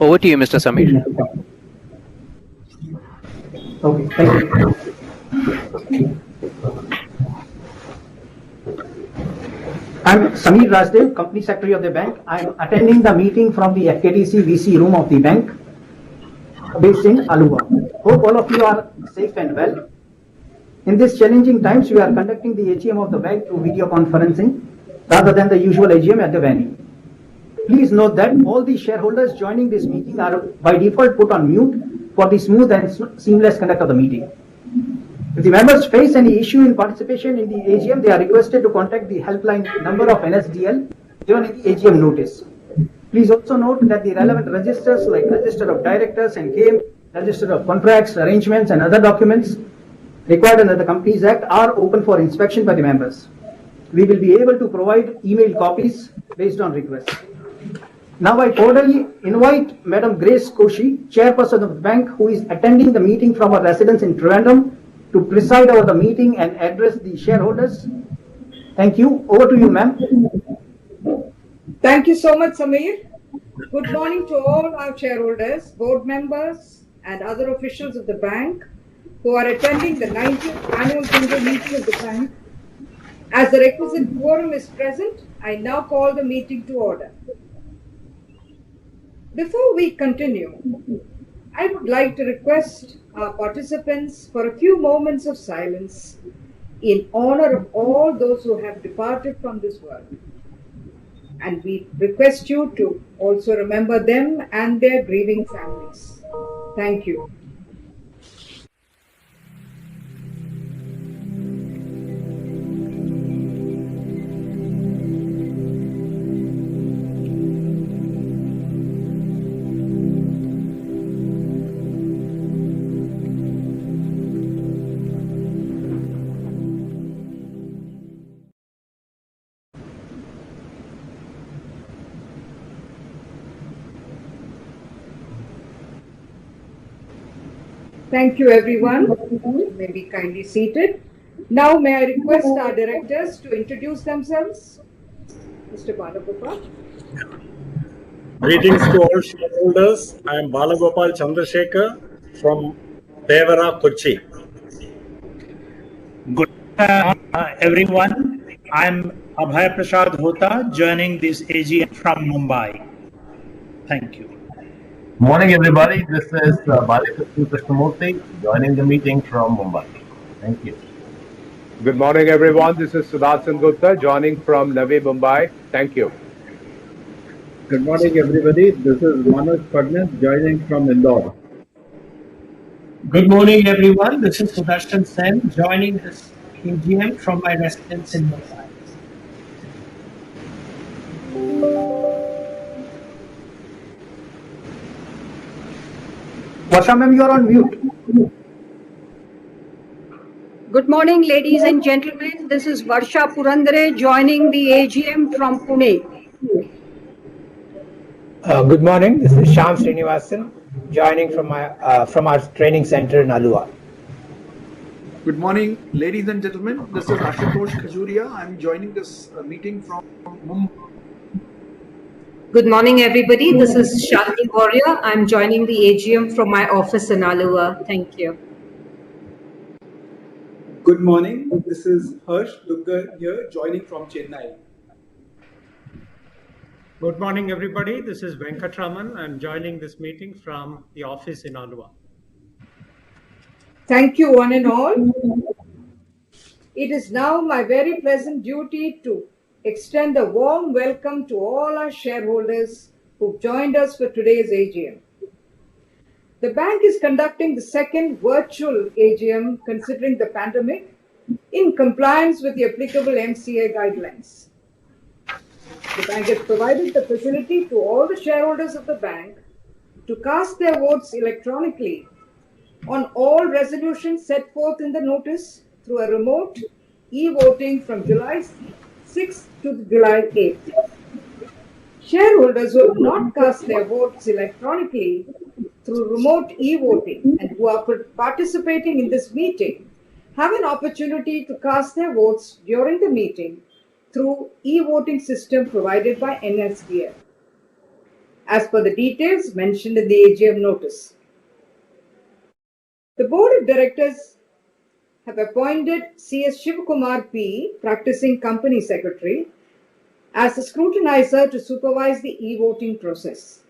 Over to you, Mr. Samir. Okay, thank you. I'm Samir Rajdev, Company Secretary of the bank. I'm attending the meeting from the FKTC VC room of the bank based in Aluva. Hope all of you are safe and well. In these challenging times, we are conducting the AGM of the bank through video conferencing rather than the usual AGM at the venue. Please note that all the shareholders joining this meeting are by default put on mute for the smooth and seamless conduct of the meeting. If the members face any issue in participation in the AGM, they are requested to contact the helpline number of NSDL given in the AGM notice. Please also note that the relevant registers like Register of Directors and KM, Register of Contracts, Arrangements and other documents required under the Companies Act are open for inspection by the members. We will be able to provide email copies based on request. Now I cordially invite Madam Grace Koshi, Chairperson of the bank, who is attending the meeting from her residence in Trivandrum, to preside over the meeting and address the shareholders. Thank you. Over to you, ma'am. Thank you so much, Samir. Good morning to all our shareholders, board members, and other officials of the bank who are attending the 90th annual general meeting of the bank. As the requisite quorum is present, I now call the meeting to order. Before we continue, I would like to request our participants for a few moments of silence in honor of all those who have departed from this world. And we request you to also remember them and their grieving families. Thank you. Thank you, everyone. You may be kindly seated. Now, may I request our directors to introduce themselves? Mr. Balagopal. Greetings to all shareholders. I am Balagopal Chandrasekhar from Devara, Kochi. Good everyone. I am Abhay Prasad Hota, joining this AGM from Mumbai. Thank you. Morning, everybody. This is Balakrishnan Krishnamurthy joining the meeting from Mumbai. Thank you. Good morning, everyone. This is Sudarshan Gupta joining from Navi Mumbai. Thank you. Good morning, everybody. This is Manoj Padnas joining from Indore. Good morning, everyone. This is Sudarshan Sen joining this AGM from my residence in Mumbai. Varsha ma'am, you are on mute. Good morning, ladies and gentlemen. This is Varsha Purandare joining the AGM from Pune. Good morning. This is Shyam Srinivasan joining from our training center in Aluva. Good morning, ladies and gentlemen. This is Ashutosh Khajuria. I'm joining this meeting from Mumbai. Good morning, everybody. This is Shanti Warrior. I'm joining the AGM from my office in Aluva. Thank you. Good morning. This is Harsh Duggar here, joining from Chennai. Good morning, everybody. This is Venkatraman. I'm joining this meeting from the office in Aluva. Thank you, one and all. It is now my very pleasant duty to extend a warm welcome to all our shareholders who've joined us for today's AGM. The bank is conducting the second virtual AGM considering the pandemic in compliance with the applicable MCA guidelines. The bank has provided the facility to all the shareholders of the bank to cast their votes electronically on all resolutions set forth in the notice through a remote e-voting from July 6th to July 8th. Shareholders who have not cast their votes electronically through remote e-voting and who are participating in this meeting have an opportunity to cast their votes during the meeting through e-voting system provided by NSDL. as per the details mentioned in the AGM notice. The Board of Directors have appointed C.S. Shivakumar P., Practicing Company Secretary, as a scrutinizer to supervise the e-voting process.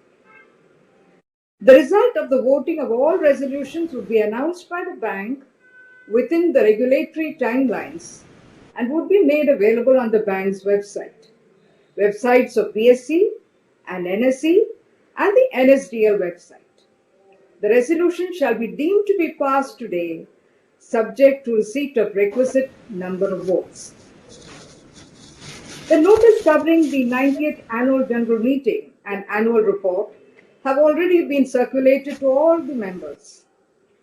The result of the voting of all resolutions would be announced by the bank within the regulatory timelines and would be made available on the bank's websites of BSE and NSE and the NSDL website. The resolution shall be deemed to be passed today, subject to receipt of requisite number of votes. The notice covering the 90th Annual General Meeting and Annual Report have already been circulated to all the members,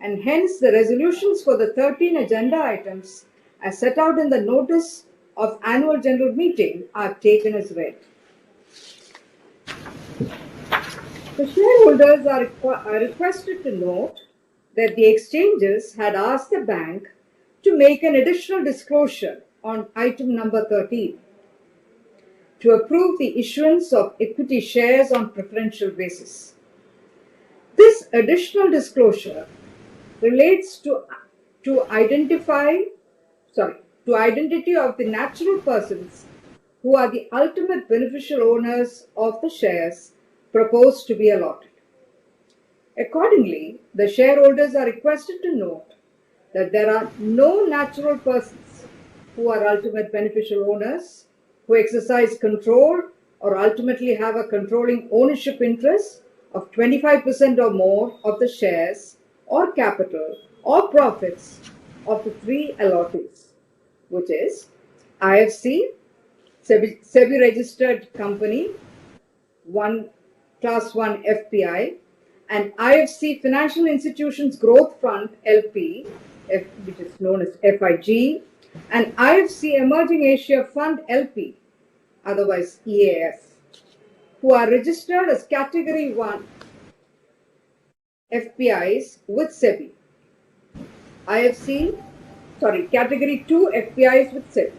and hence the resolutions for the 13 agenda items as set out in the notice of Annual General Meeting are taken as read. The shareholders are requested to note that the exchanges had asked the bank to make an additional disclosure on item number 13 to approve the issuance of equity shares on preferential basis. This additional disclosure relates to identity of the natural persons who are the ultimate beneficial owners of the shares proposed to be allotted. Accordingly, the shareholders are requested to note that there are no natural persons who are ultimate beneficial owners, who exercise control or ultimately have a controlling ownership interest of 25% or more of the shares or capital or profits of the three allottees, which is IFC, SEBI registered company, Class 1 FPI, and IFC Financial Institutions Growth Fund LP, which is known as FIG, and IFC Emerging Asia Fund LP, otherwise EAF, who are registered as Category 1 FPIs with SEBI. Category 2 FPIs with SEBI.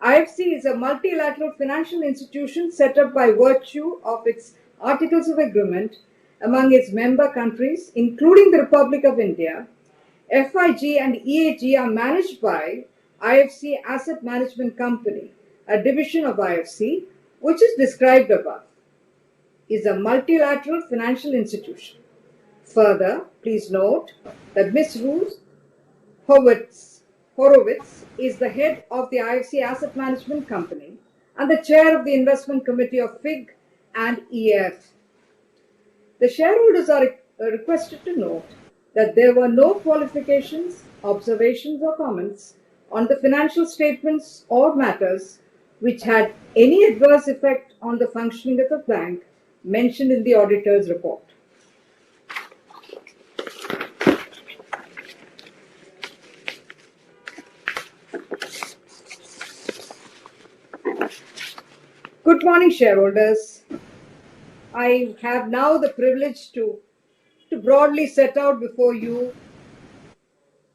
IFC is a multilateral financial institution set up by virtue of its Articles of Agreement among its member countries, including the Republic of India. FIG and EAG are managed by IFC Asset Management Company, a division of IFC, which is described above, is a multilateral financial institution. Further, please note that Ms. Ruth Horowitz is the head of the IFC Asset Management Company and the chair of the investment committee of FIG and EAF. The shareholders are requested to note that there were no qualifications, observations, or comments on the financial statements or matters which had any adverse effect on the functioning of the bank mentioned in the auditor's report. Good morning, shareholders. I have now the privilege to broadly set out before you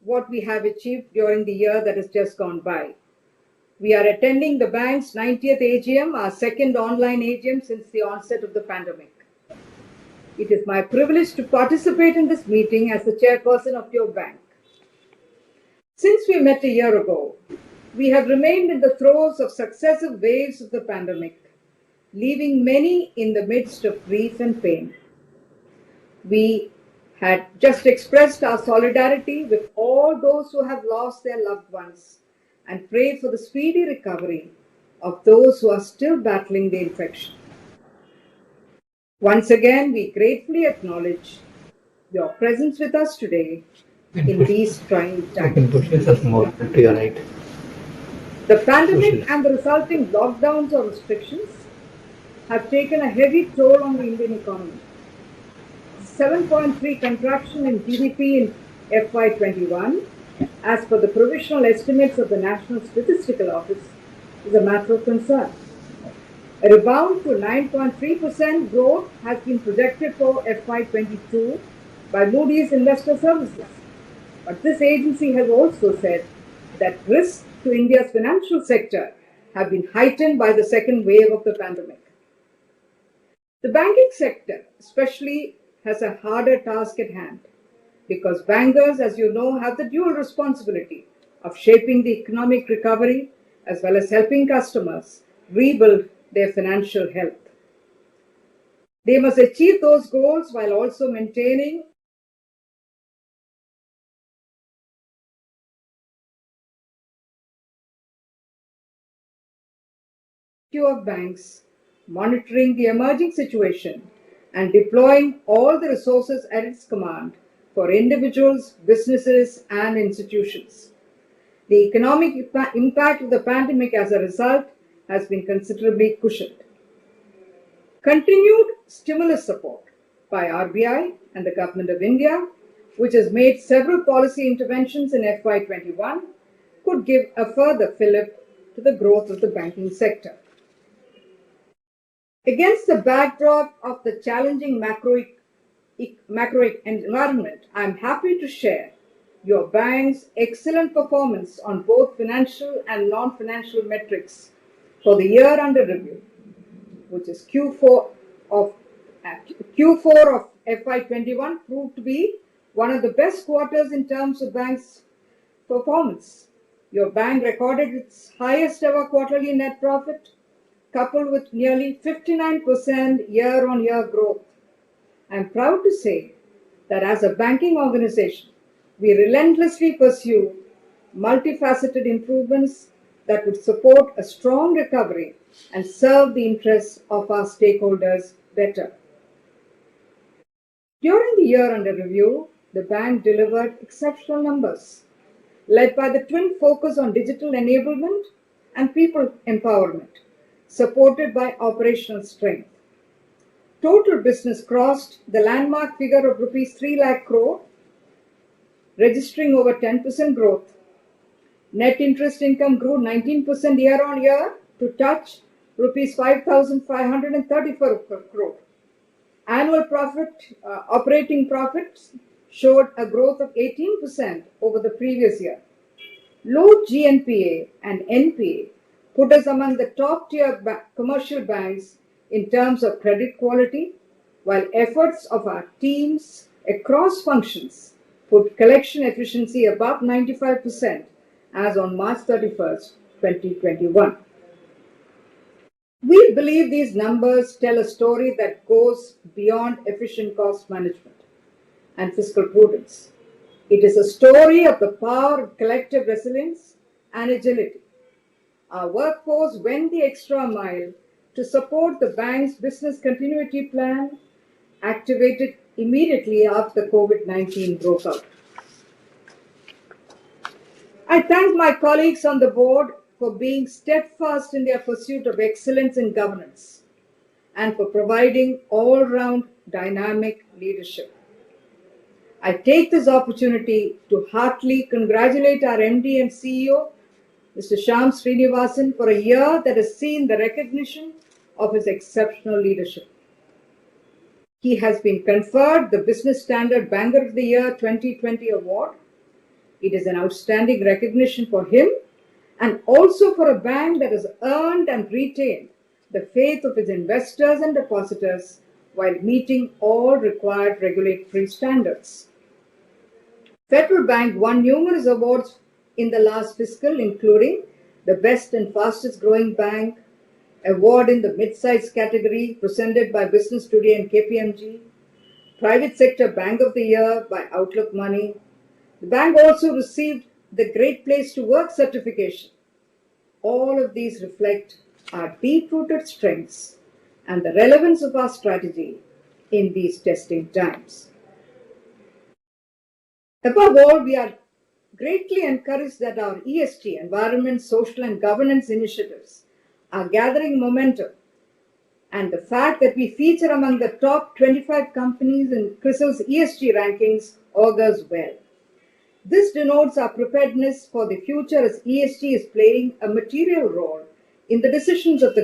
what we have achieved during the year that has just gone by. We are attending the bank's 90th AGM, our second online AGM since the onset of the pandemic. It is my privilege to participate in this meeting as the chairperson of your bank. Since we met a year ago, we have remained in the throes of successive waves of the pandemic, leaving many in the midst of grief and pain. We had just expressed our solidarity with all those who have lost their loved ones and pray for the speedy recovery of those who are still battling the infection. Once again, we gratefully acknowledge your presence with us today in these trying times. The pandemic and the resulting lockdowns or restrictions have taken a heavy toll on the Indian economy. 7.3 contraction in GDP in FY21, as per the provisional estimates of the National Statistical Office, is a matter of concern. A rebound to 9.3% growth has been projected for FY22 by Moody's Investor Services. But this agency has also said that risks to India's financial sector have been heightened by the second wave of the pandemic. The banking sector especially has a harder task at hand because bankers, as you know, have the dual responsibility of shaping the economic recovery as well as helping customers rebuild their financial health. They must achieve those goals while also maintaining of banks, monitoring the emerging situation, and deploying all the resources at its command for individuals, businesses, and institutions. The economic impact of the pandemic as a result has been considerably cushioned. Continued stimulus support by RBI and the Government of India, which has made several policy interventions in FY21, could give a further fillip to the growth of the banking sector. Against the backdrop of the challenging macro environment, I am happy to share your bank's excellent performance on both financial and non-financial metrics for the year under review, which is Q4 of FY21 proved to be one of the best quarters in terms of bank's performance. Your bank recorded its highest ever quarterly net profit, coupled with nearly 59% year-on-year growth. I am proud to say that as a banking organization, we relentlessly pursue multifaceted improvements that would support a strong recovery and serve the interests of our stakeholders better. During the year under review, the bank delivered exceptional numbers, led by the twin focus on digital enablement and people empowerment, supported by operational strength. Total business crossed the landmark figure of rupees 3 lakh crore, registering over 10% growth. Net interest income grew 19% year-on-year to touch rupees 5,534 crore. Annual operating profits showed a growth of 18% over the previous year. Low GNPA and NPA put us among the top-tier commercial banks in terms of credit quality, while efforts of our teams across functions put collection efficiency above 95% as on March 31st, 2021. We believe these numbers tell a story that goes beyond efficient cost management and fiscal prudence. It is a story of the power of collective resilience and agility. Our workforce went the extra mile to support the bank's business continuity plan, activated immediately after COVID-19 broke out. I thank my colleagues on the board for being steadfast in their pursuit of excellence in governance and for providing all-round dynamic leadership. I take this opportunity to heartily congratulate our MD and CEO, Mr. Shyam Srinivasan, for a year that has seen the recognition of his exceptional leadership. He has been conferred the Business Standard Banker of the Year 2020 award. It is an outstanding recognition for him and also for a bank that has earned and retained the faith of its investors and depositors while meeting all required regulatory standards. Federal Bank won numerous awards in the last fiscal, including the Best and Fastest Growing Bank award in the mid-size category presented by Business Today and KPMG, Private Sector Bank of the Year by Outlook Money. The bank also received the Great Place to Work certification. All of these reflect our deep-rooted strengths and the relevance of our strategy in these testing times. Above all, we are greatly encouraged that our ESG, environment, social and governance initiatives are gathering momentum, and the fact that we feature among the top 25 companies in CRISIL's ESG rankings augurs well. This denotes our preparedness for the future as ESG is playing a material role in the decisions of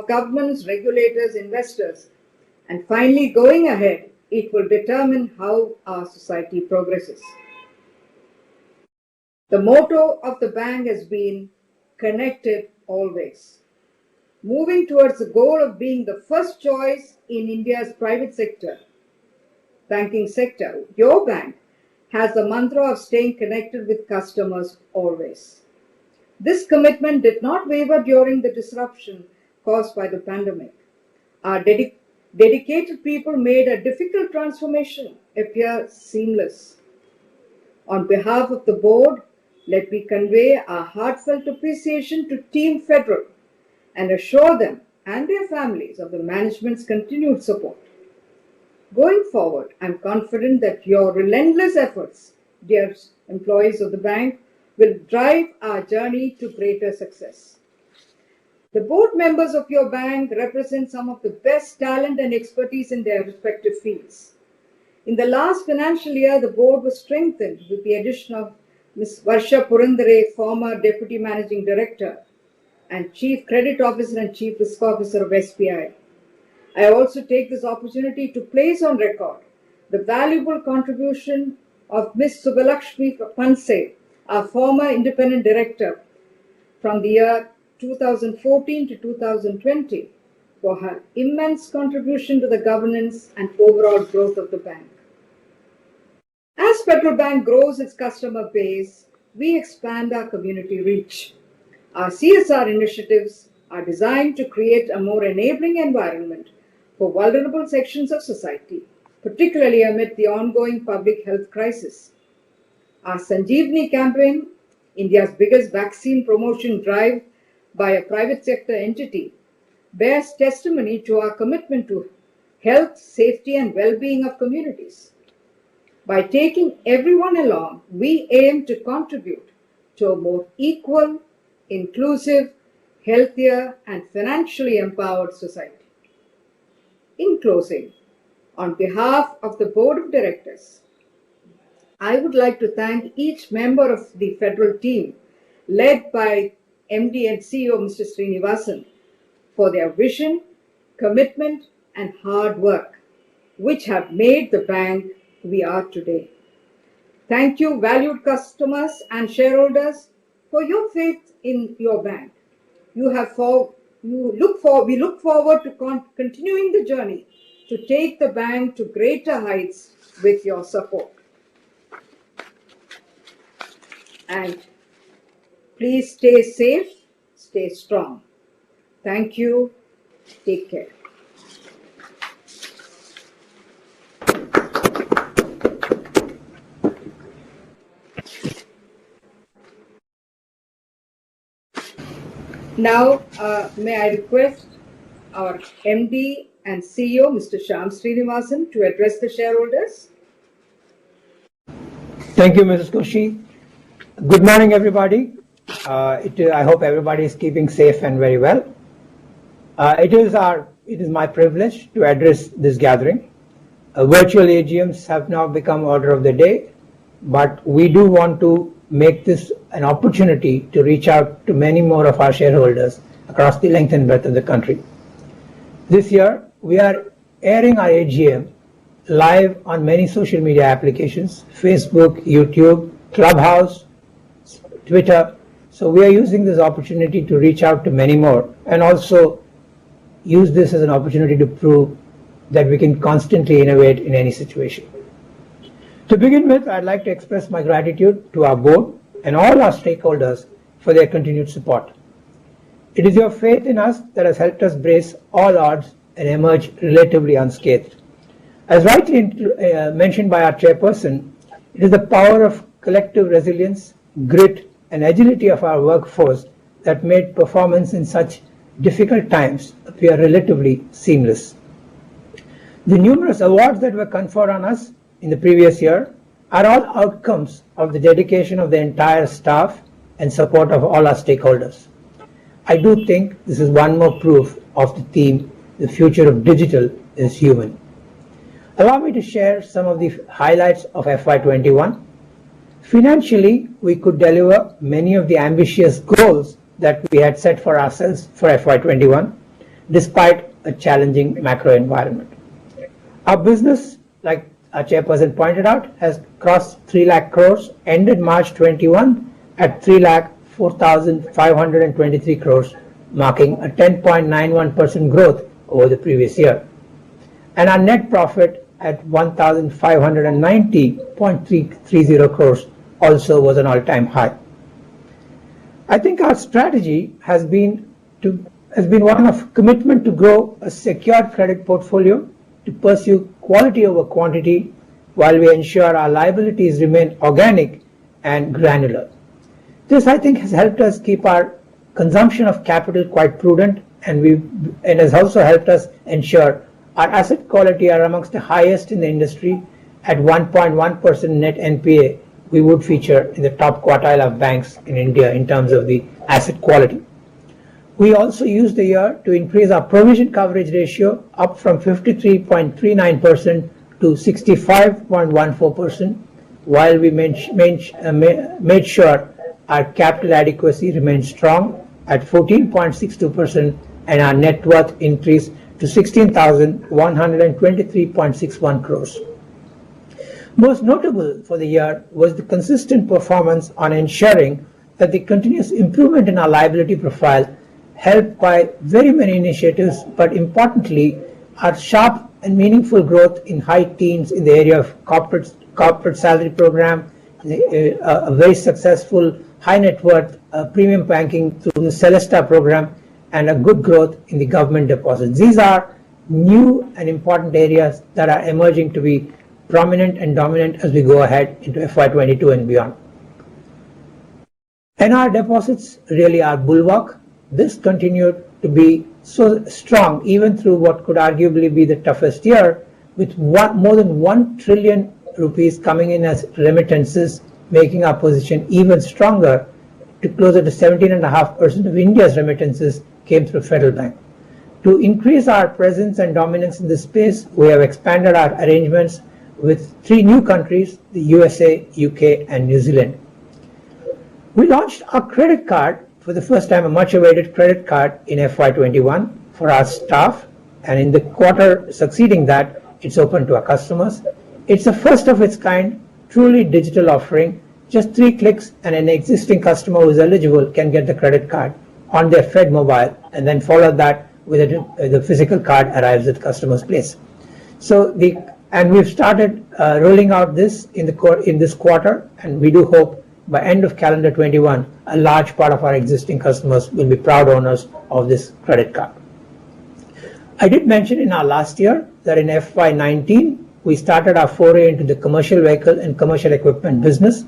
governments, regulators, investors, and finally, going ahead, it will determine how our society progresses. The motto of the bank has been connected always. moving towards the goal of being the first choice in India's private sector, banking sector. Your bank has the mantra of staying connected with customers always. This commitment did not waver during the disruption caused by the pandemic. Our dedicated people made a difficult transformation appear seamless. On behalf of the board, let me convey our heartfelt appreciation to Team Federal and assure them and their families of the management's continued support. Going forward, I'm confident that your relentless efforts, dear employees of the bank, will drive our journey to greater success. The board members of your bank represent some of the best talent and expertise in their respective fields. In the last financial year, the board was strengthened with the addition of Ms. Varsha Purandare, former Deputy Managing Director and Chief Credit Officer and Chief Risk Officer of SBI. I also take this opportunity to place on record the valuable contribution of Ms. Subbalakshmi Panse, our former Independent Director from the year 2014 to 2020, for her immense contribution to the governance and overall growth of the bank. As Federal Bank grows its customer base, we expand our community reach. Our CSR initiatives are designed to create a more enabling environment for vulnerable sections of society, particularly amid the ongoing public health crisis. Our Sanjeevani campaign, India's biggest vaccine promotion drive by a private sector entity, bears testimony to our commitment to health, safety, and well-being of communities. By taking everyone along, we aim to contribute to a more equal, inclusive, healthier, and financially empowered society. In closing, on behalf of the Board of Directors, I would like to thank each member of the federal team, led by MD and CEO Mr. Srinivasan, for their vision, commitment, and hard work, which have made the bank we are today. Thank you, valued customers and shareholders, for your faith in your bank. We look forward to continuing the journey to take the bank to greater heights with your support. And please stay safe, stay strong. Thank you. Take care. Now, may I request our MD and CEO, Mr. Shyam Srinivasan, to address the shareholders. Thank you, Mrs. Koshi. Good morning, everybody. I hope everybody is keeping safe and very well. It is my privilege to address this gathering. Virtual AGMs have now become order of the day, but we do want to make this an opportunity to reach out to many more of our shareholders across the length and breadth of the country. This year, we are airing our AGM live on many social media applications, Facebook, YouTube, Clubhouse, Twitter. So we are using this opportunity to reach out to many more and also use this as an opportunity to prove that we can constantly innovate in any situation. To begin with, I'd like to express my gratitude to our board and all our stakeholders for their continued support. It is your faith in us that has helped us brace all odds and emerge relatively unscathed. As rightly mentioned by our chairperson, it is the power of collective resilience, grit, and agility of our workforce that made performance in such difficult times appear relatively seamless. The numerous awards that were conferred on us in the previous year are all outcomes of the dedication of the entire staff and support of all our stakeholders. I do think this is one more proof of the theme, the future of digital is human. Allow me to share some of the highlights of FY21. Financially, we could deliver many of the ambitious goals that we had set for ourselves for FY21, despite a challenging macro environment. Our business, like our chairperson pointed out, has crossed 3 lakh crores, ended March 21 at 3,04,523 crores, marking a 10.91% growth over the previous year. And our net profit at 1,590.330 crores also was an all-time high. I think our strategy has been one of commitment to grow a secured credit portfolio, to pursue quality over quantity, while we ensure our liabilities remain organic and granular. This, I think, has helped us keep our consumption of capital quite prudent, and has also helped us ensure our asset quality are amongst the highest in the industry. At 1.1% net NPA, we would feature in the top quartile of banks in India in terms of the asset quality. We also used the year to increase our provision coverage ratio up from 53.39% to 65.14%, while we made sure our capital adequacy remained strong at 14.62%, and our net worth increased to 16,123.61 crores. Most notable for the year was the consistent performance on ensuring that the continuous improvement in our liability profile, helped by very many initiatives, but importantly, our sharp and meaningful growth in high teens in the area of corporate salary program, a very successful high net worth premium banking through the Celesta program, and a good growth in the government deposits. These are new and important areas that are emerging to be prominent and dominant as we go ahead into FY22 and beyond. And our deposits really are bulwark. This continued to be so strong even through what could arguably be the toughest year, with more than 1 trillion rupees coming in as remittances, making our position even stronger to closer to 17.5% of India's remittances came through Federal Bank. To increase our presence and dominance in this space, we have expanded our arrangements with 3 new countries, the USA, UK, and New Zealand. We launched our credit card for the first time, a much-awaited credit card in FY21 for our staff, and in the quarter succeeding that, it's open to our customers. It's the first of its kind, truly digital offering. Just 3 clicks and an existing customer who is eligible can get the credit card on their Fed mobile, and then follow that with the physical card arrives at the customer's place. And we've started rolling out this in this quarter, and we do hope by end of calendar 21, a large part of our existing customers will be proud owners of this credit card. I did mention in our last year that in FY19, we started our foray into the commercial vehicle and commercial equipment business.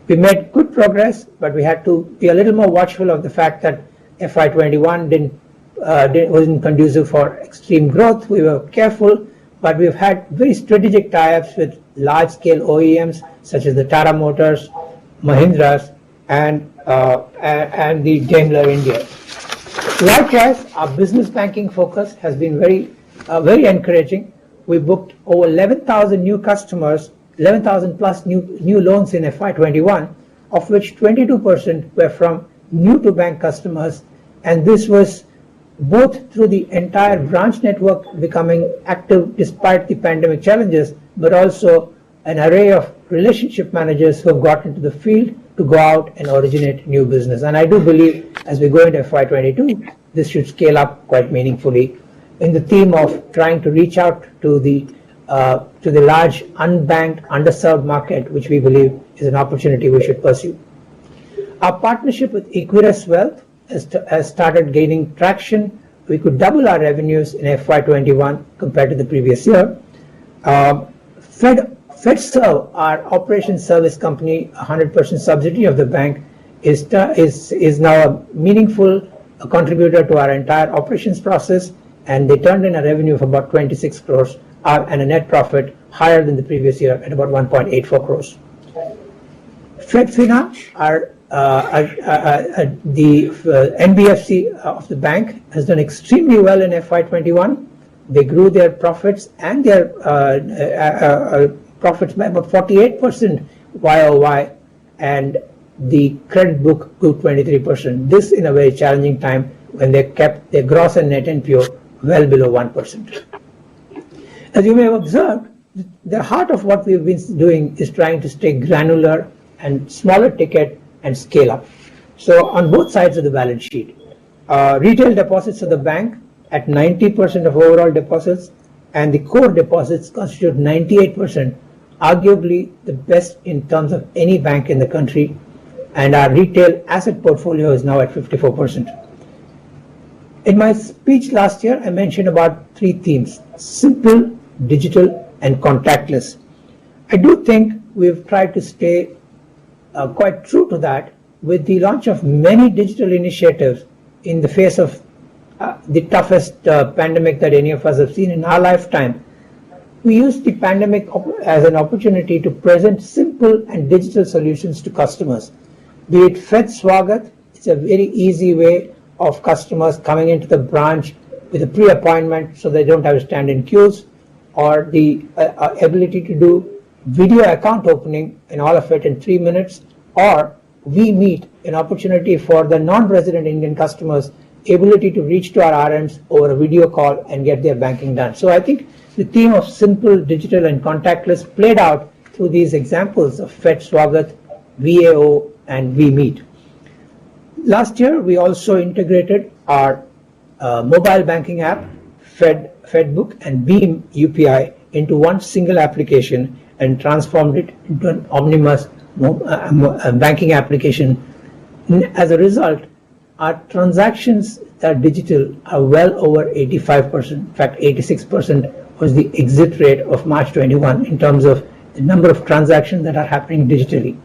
We made good progress, but we had to be a little more watchful of the fact that FY21 wasn't conducive for extreme growth. We were careful, but we've had very strategic tie-ups with large-scale OEMs such as the Tata Motors, Mahindras, and the Daimler India. Likewise, our business banking focus has been very encouraging. We booked over 11,000 new customers, 11,000 plus new loans in FY21, of which 22% were from new to bank customers, and this was both through the entire branch network becoming active despite the pandemic challenges, but also an array of relationship managers who have got into the field to go out and originate new business. And I do believe as we go into FY22, this should scale up quite meaningfully in the theme of trying to reach out to the large unbanked, underserved market, which we believe is an opportunity we should pursue. Our partnership with Equirus Wealth has started gaining traction. We could double our revenues in FY21 compared to the previous year. FedServe, our operations service company, 100% subsidiary of the bank, is now a meaningful contributor to our entire operations process, and they turned in a revenue of about 26 crores and a net profit higher than the previous year at about 1.84 crores. FedFina, the NBFC of the bank, has done extremely well in FY21. They grew their profits and their profits by about 48% YOY, and the credit book grew 23%. This in a very challenging time when they kept their gross and net NPO well below 1%. As you may have observed, the heart of what we've been doing is trying to stay granular and smaller ticket and scale up. So on both sides of the balance sheet, Retail deposits of the bank at 90% of overall deposits, and the core deposits constitute 98%, arguably the best in terms of any bank in the country, and our retail asset portfolio is now at 54%. In my speech last year, I mentioned about three themes: simple, digital, and contactless. I do think we've tried to stay quite true to that with the launch of many digital initiatives in the face of the toughest pandemic that any of us have seen in our lifetime. We used the pandemic as an opportunity to present simple and digital solutions to customers. Be it Fed Swagat, it's a very easy way of customers coming into the branch with a pre-appointment so they don't have to stand in queues, or the ability to do video account opening and all of it in 3 minutes, or we meet an opportunity for the non-resident Indian customers ability to reach to our RMs over a video call and get their banking done. So I think the theme of simple, digital, and contactless played out through these examples of Fed Swagat, VAO, and We Meet. Last year, we also integrated our mobile banking app, FedBook, and Beam UPI into one single application and transformed it into an omnibus banking application. As a result, our transactions that are digital are well over 85%. In fact, 86% was the exit rate of March 21 in terms of the number of transactions that are happening digitally.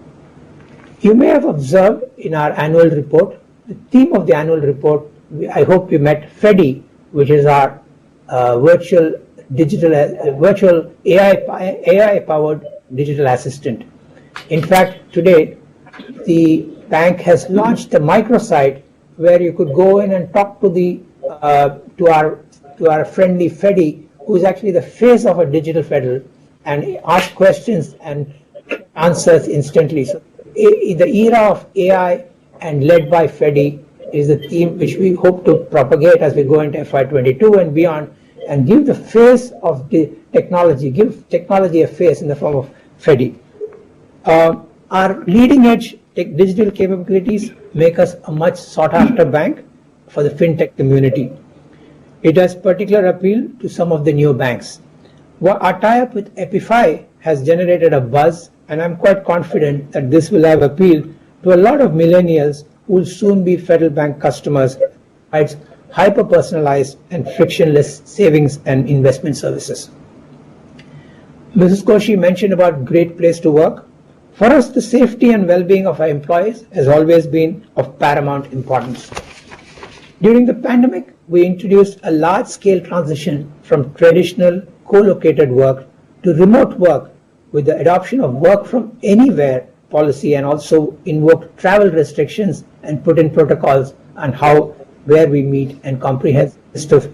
You may have observed in our annual report, the theme of the annual report, I hope you met FEDI, which is our virtual AI-powered digital assistant. In fact, today, the bank has launched a microsite where you could go in and talk to our friendly FEDI, who is actually the face of a digital federal, and ask questions and answers instantly. So the era of AI and led by FEDI is the theme which we hope to propagate as we go into FY22 and beyond, and give the face of the technology, give technology a face in the form of FEDI. Our leading edge digital capabilities make us a much sought after bank for the fintech community. It has particular appeal to some of the new banks. Our tie-up with Epify has generated a buzz, and I'm quite confident that this will have appeal to a lot of millennials who will soon be Federal Bank customers. It's hyper-personalized and frictionless savings and investment services. Mrs. Koshi mentioned about great place to work. For us, the safety and well-being of our employees has always been of paramount importance. During the pandemic, we introduced a large-scale transition from traditional co-located work to remote work with the adoption of work from anywhere policy, and also invoked travel restrictions and put in protocols on where we meet and comprehensive list of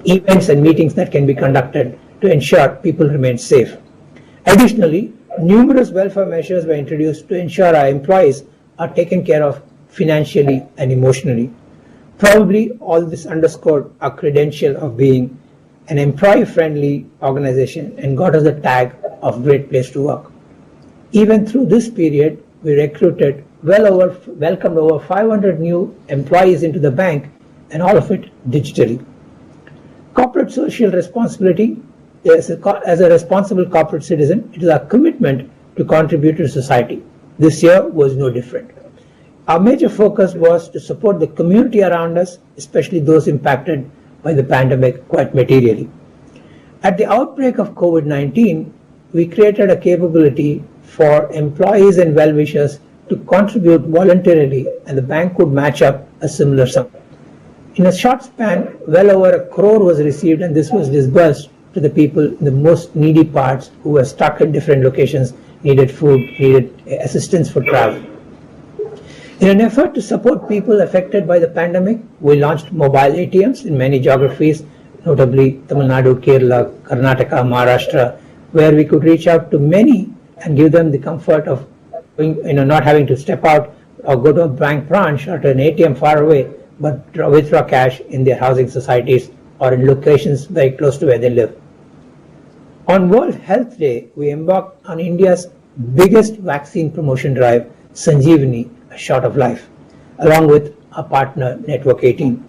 events and meetings that can be conducted to ensure people remain safe. Additionally, numerous welfare measures were introduced to ensure our employees are taken care of financially and emotionally. Probably all this underscored our credential of being an employee-friendly organization and got us the tag of Great Place to Work. Even through this period, we recruited welcomed over 500 new employees into the bank, and all of it digitally. Corporate social responsibility. As a responsible corporate citizen, it is our commitment to contribute to society. This year was no different. Our major focus was to support the community around us, especially those impacted by the pandemic quite materially. At the outbreak of COVID-19, we created a capability for employees and well-wishers to contribute voluntarily, and the bank could match up a similar sum. In a short span, well over 1 crore was received, and this was disbursed to the people in the most needy parts who were stuck in different locations, needed food, needed assistance for travel. In an effort to support people affected by the pandemic, we launched mobile ATMs in many geographies, notably Tamil Nadu, Kerala, Karnataka, Maharashtra, where we could reach out to many and give them the comfort of not having to step out or go to a bank branch or to an ATM far away, but withdraw cash in their housing societies or in locations very close to where they live. On World Health Day, we embarked on India's biggest vaccine promotion drive, Sanjeevani, a shot of life, along with our partner Network 18.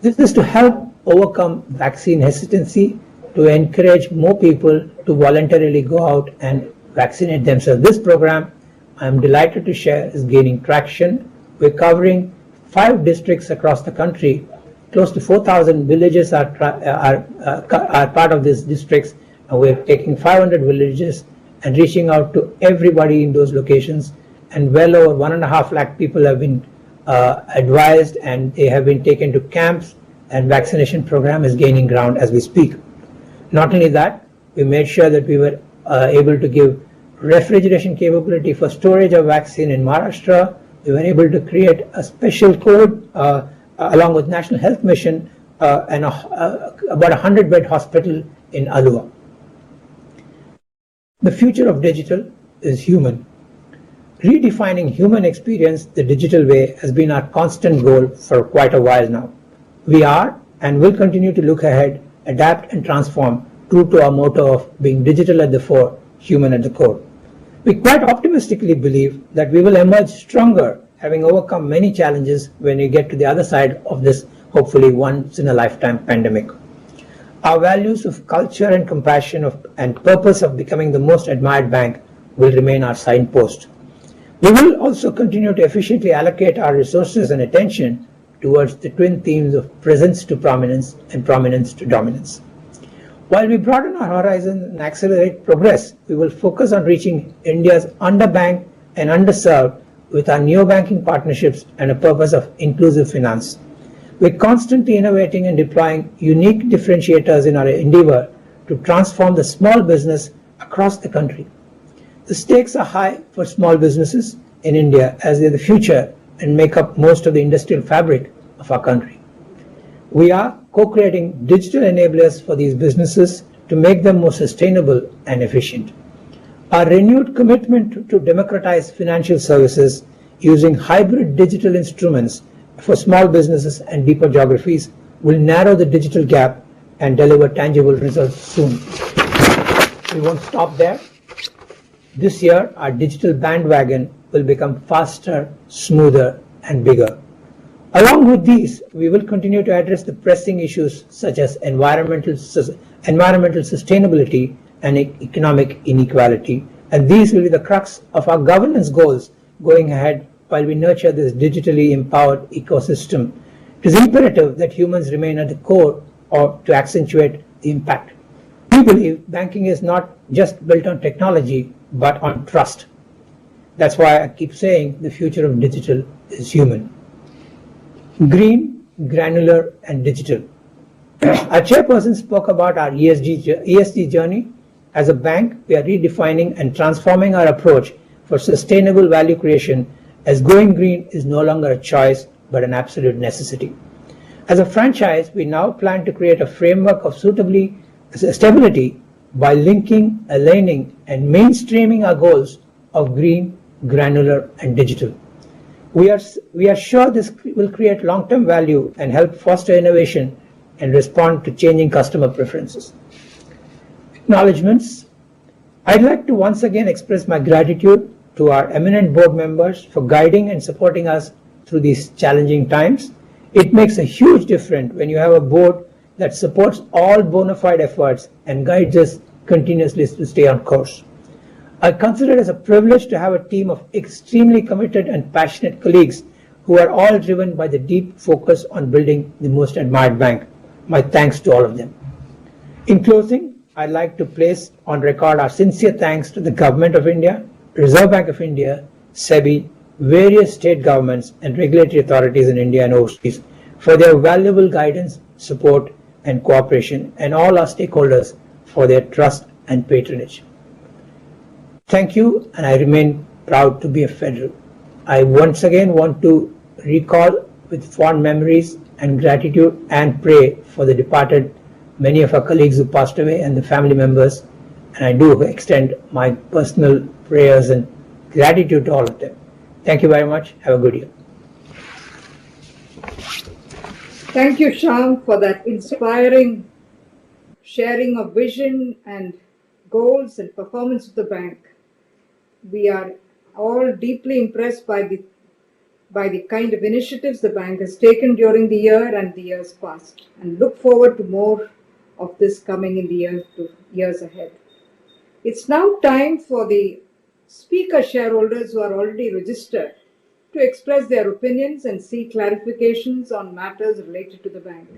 This is to help overcome vaccine hesitancy, to encourage more people to voluntarily go out and vaccinate themselves. This program, I'm delighted to share, is gaining traction. We're covering 5 districts across the country. Close to 4,000 villages are part of these districts, and we're taking 500 villages and reaching out to everybody in those locations. And well over 1.5 lakh people have been advised, and they have been taken to camps, and vaccination program is gaining ground as we speak. Not only that, we made sure that we were able to give refrigeration capability for storage of vaccine in Maharashtra. We were able to create a special code along with National Health Mission and about a 100-bed hospital in Alua. The future of digital is human. Redefining human experience the digital way has been our constant goal for quite a while now. We are and will continue to look ahead, adapt and transform, true to our motto of being digital at the fore, human at the core. We quite optimistically believe that we will emerge stronger, having overcome many challenges when we get to the other side of this hopefully once-in-a-lifetime pandemic. Our values of culture and compassion and purpose of becoming the most admired bank will remain our signpost. We will also continue to efficiently allocate our resources and attention towards the twin themes of presence to prominence and prominence to dominance. While we broaden our horizon and accelerate progress, we will focus on reaching India's underbanked and underserved with our neo-banking partnerships and a purpose of inclusive finance. We're constantly innovating and deploying unique differentiators in our endeavor to transform the small business across the country. The stakes are high for small businesses in India as they're the future and make up most of the industrial fabric of our country. We are co-creating digital enablers for these businesses to make them more sustainable and efficient. Our renewed commitment to democratize financial services using hybrid digital instruments for small businesses and deeper geographies will narrow the digital gap and deliver tangible results soon. We won't stop there. This year, our digital bandwagon will become faster, smoother, and bigger. Along with these, we will continue to address the pressing issues such as environmental sustainability and economic inequality, and these will be the crux of our governance goals going ahead while we nurture this digitally empowered ecosystem. It is imperative that humans remain at the core or to accentuate the impact. We believe banking is not just built on technology, but on trust. That's why I keep saying the future of digital is human. Green, granular, and digital. Our chairperson spoke about our ESG journey. As a bank, we are redefining and transforming our approach for sustainable value creation, as going green is no longer a choice, but an absolute necessity. As a franchise, we now plan to create a framework of stability by linking, aligning, and mainstreaming our goals of green, granular, and digital. We are sure this will create long-term value and help foster innovation and respond to changing customer preferences. Acknowledgements. I'd like to once again express my gratitude to our eminent board members for guiding and supporting us through these challenging times. It makes a huge difference when you have a board that supports all bona fide efforts and guides us continuously to stay on course. I consider it as a privilege to have a team of extremely committed and passionate colleagues who are all driven by the deep focus on building the most admired bank. My thanks to all of them. In closing, I'd like to place on record our sincere thanks to the Government of India, Reserve Bank of India, SEBI, various state governments and regulatory authorities in India and overseas for their valuable guidance, support and cooperation, and all our stakeholders for their trust and patronage. Thank you, and I remain proud to be a federal. I once again want to recall with fond memories and gratitude and pray for the departed, many of our colleagues who passed away and the family members, and I do extend my personal prayers and gratitude to all of them. Thank you very much. Have a good year. Thank you, Shyam, for that inspiring sharing of vision and goals and performance of the bank. We are all deeply impressed by the by the kind of initiatives the bank has taken during the year and the years past, and look forward to more of this coming in the years ahead. It's now time for the speaker shareholders who are already registered to express their opinions and seek clarifications on matters related to the bank.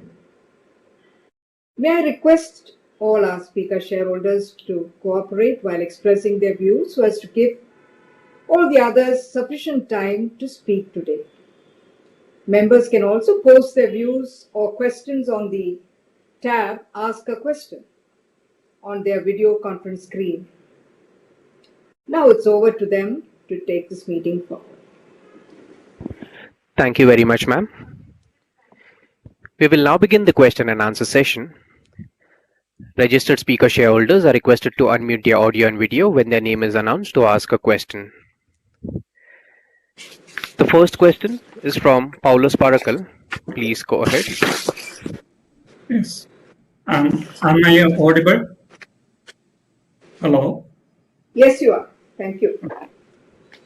May I request all our speaker shareholders to cooperate while expressing their views so as to give all the others sufficient time to speak today. Members can also post their views or questions on the tab Ask a Question on their video conference screen. Now it's over to them to take this meeting forward. Thank you very much, ma'am. We will now begin the question and answer session. Registered speaker shareholders are requested to unmute their audio and video when their name is announced to ask a question. The first question is from Paulus Parakal. Please go ahead. Yes. Am I audible? Hello. Yes, you are. Thank you.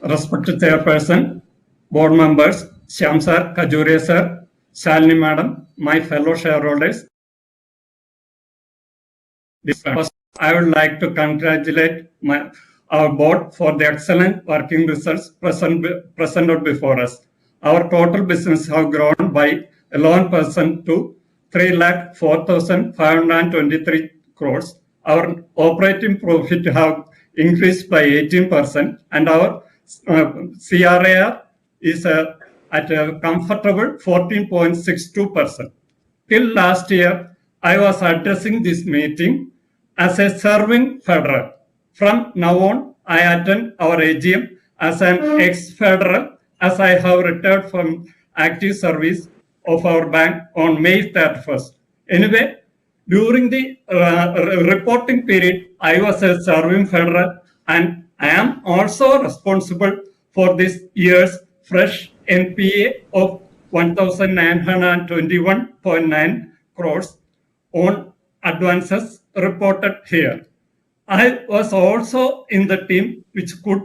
Respected Chairperson, board members, Shyam sir, Khajuria sir, Shalini madam, my fellow shareholders. First, I would like to congratulate our board for the excellent working results presented before us. Our total business have grown by 11% to 3,04,523 crores. Our operating profit have increased by 18%, and our CRAR is at a comfortable 14.62%. Till last year, I was addressing this meeting as a serving federal. From now on, I attend our AGM as an ex-federal, as I have retired from active service of our bank on May 31st. Anyway, during the reporting period, I was a serving federal, and I am also responsible for this year's fresh NPA of 1,921.9 crores on advances reported here. I was also in the team which could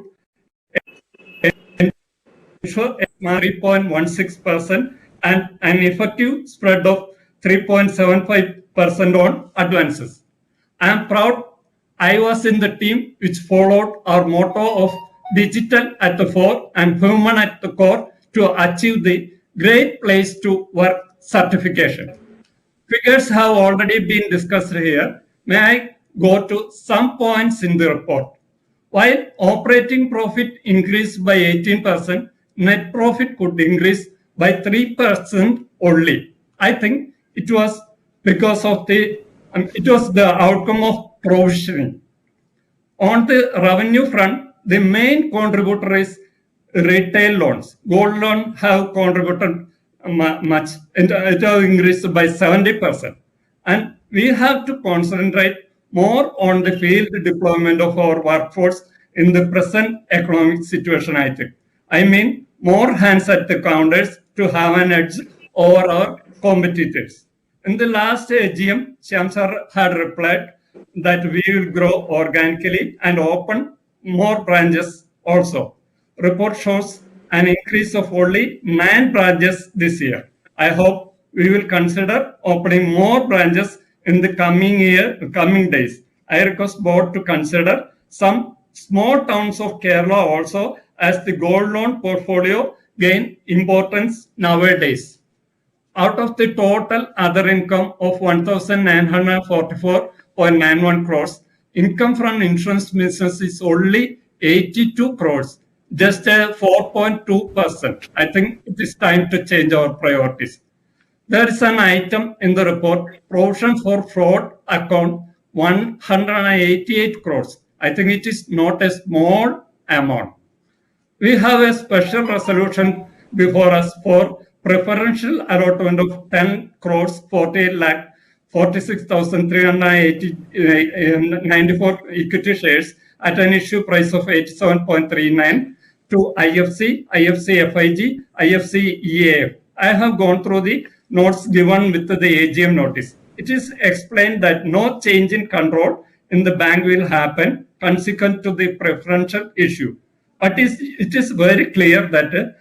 ensure 3.16% and an effective spread of 3.75% on advances. I am proud I was in the team which followed our motto of digital at the fore and human at the core to achieve the Great Place to Work certification. Figures have already been discussed here. May I go to some points in the report? While operating profit increased by 18%, net profit could increase by 3% only. I think it was because of the outcome of provisioning. On the revenue front, the main contributor is retail loans. Gold loan have contributed much, and it has increased by 70%. And we have to concentrate more on the field deployment of our workforce in the present economic situation, I think. I mean, more hands at the counters to have an edge over our competitors. In the last AGM, Shyam sir had replied that we will grow organically and open more branches also. Report shows an increase of only 9 branches this year. I hope we will consider opening more branches in the coming days. I request board to consider some small towns of Kerala also, as the gold loan portfolio gain importance nowadays. Out of the total other income of 1,944.91 crores, income from insurance business is only 82 crores, just a 4.2%. I think it is time to change our priorities. There is an item in the report, provision for fraud account, 188 crores. I think it is not a small amount. We have a special resolution before us for preferential allotment of 10 crores 48 lakh 46,394 equity shares at an issue price of 87.39 to IFC, IFC FIG, IFC EAF. I have gone through the notes given with the AGM notice. It is explained that no change in control in the bank will happen consequent to the preferential issue. But it is very clear that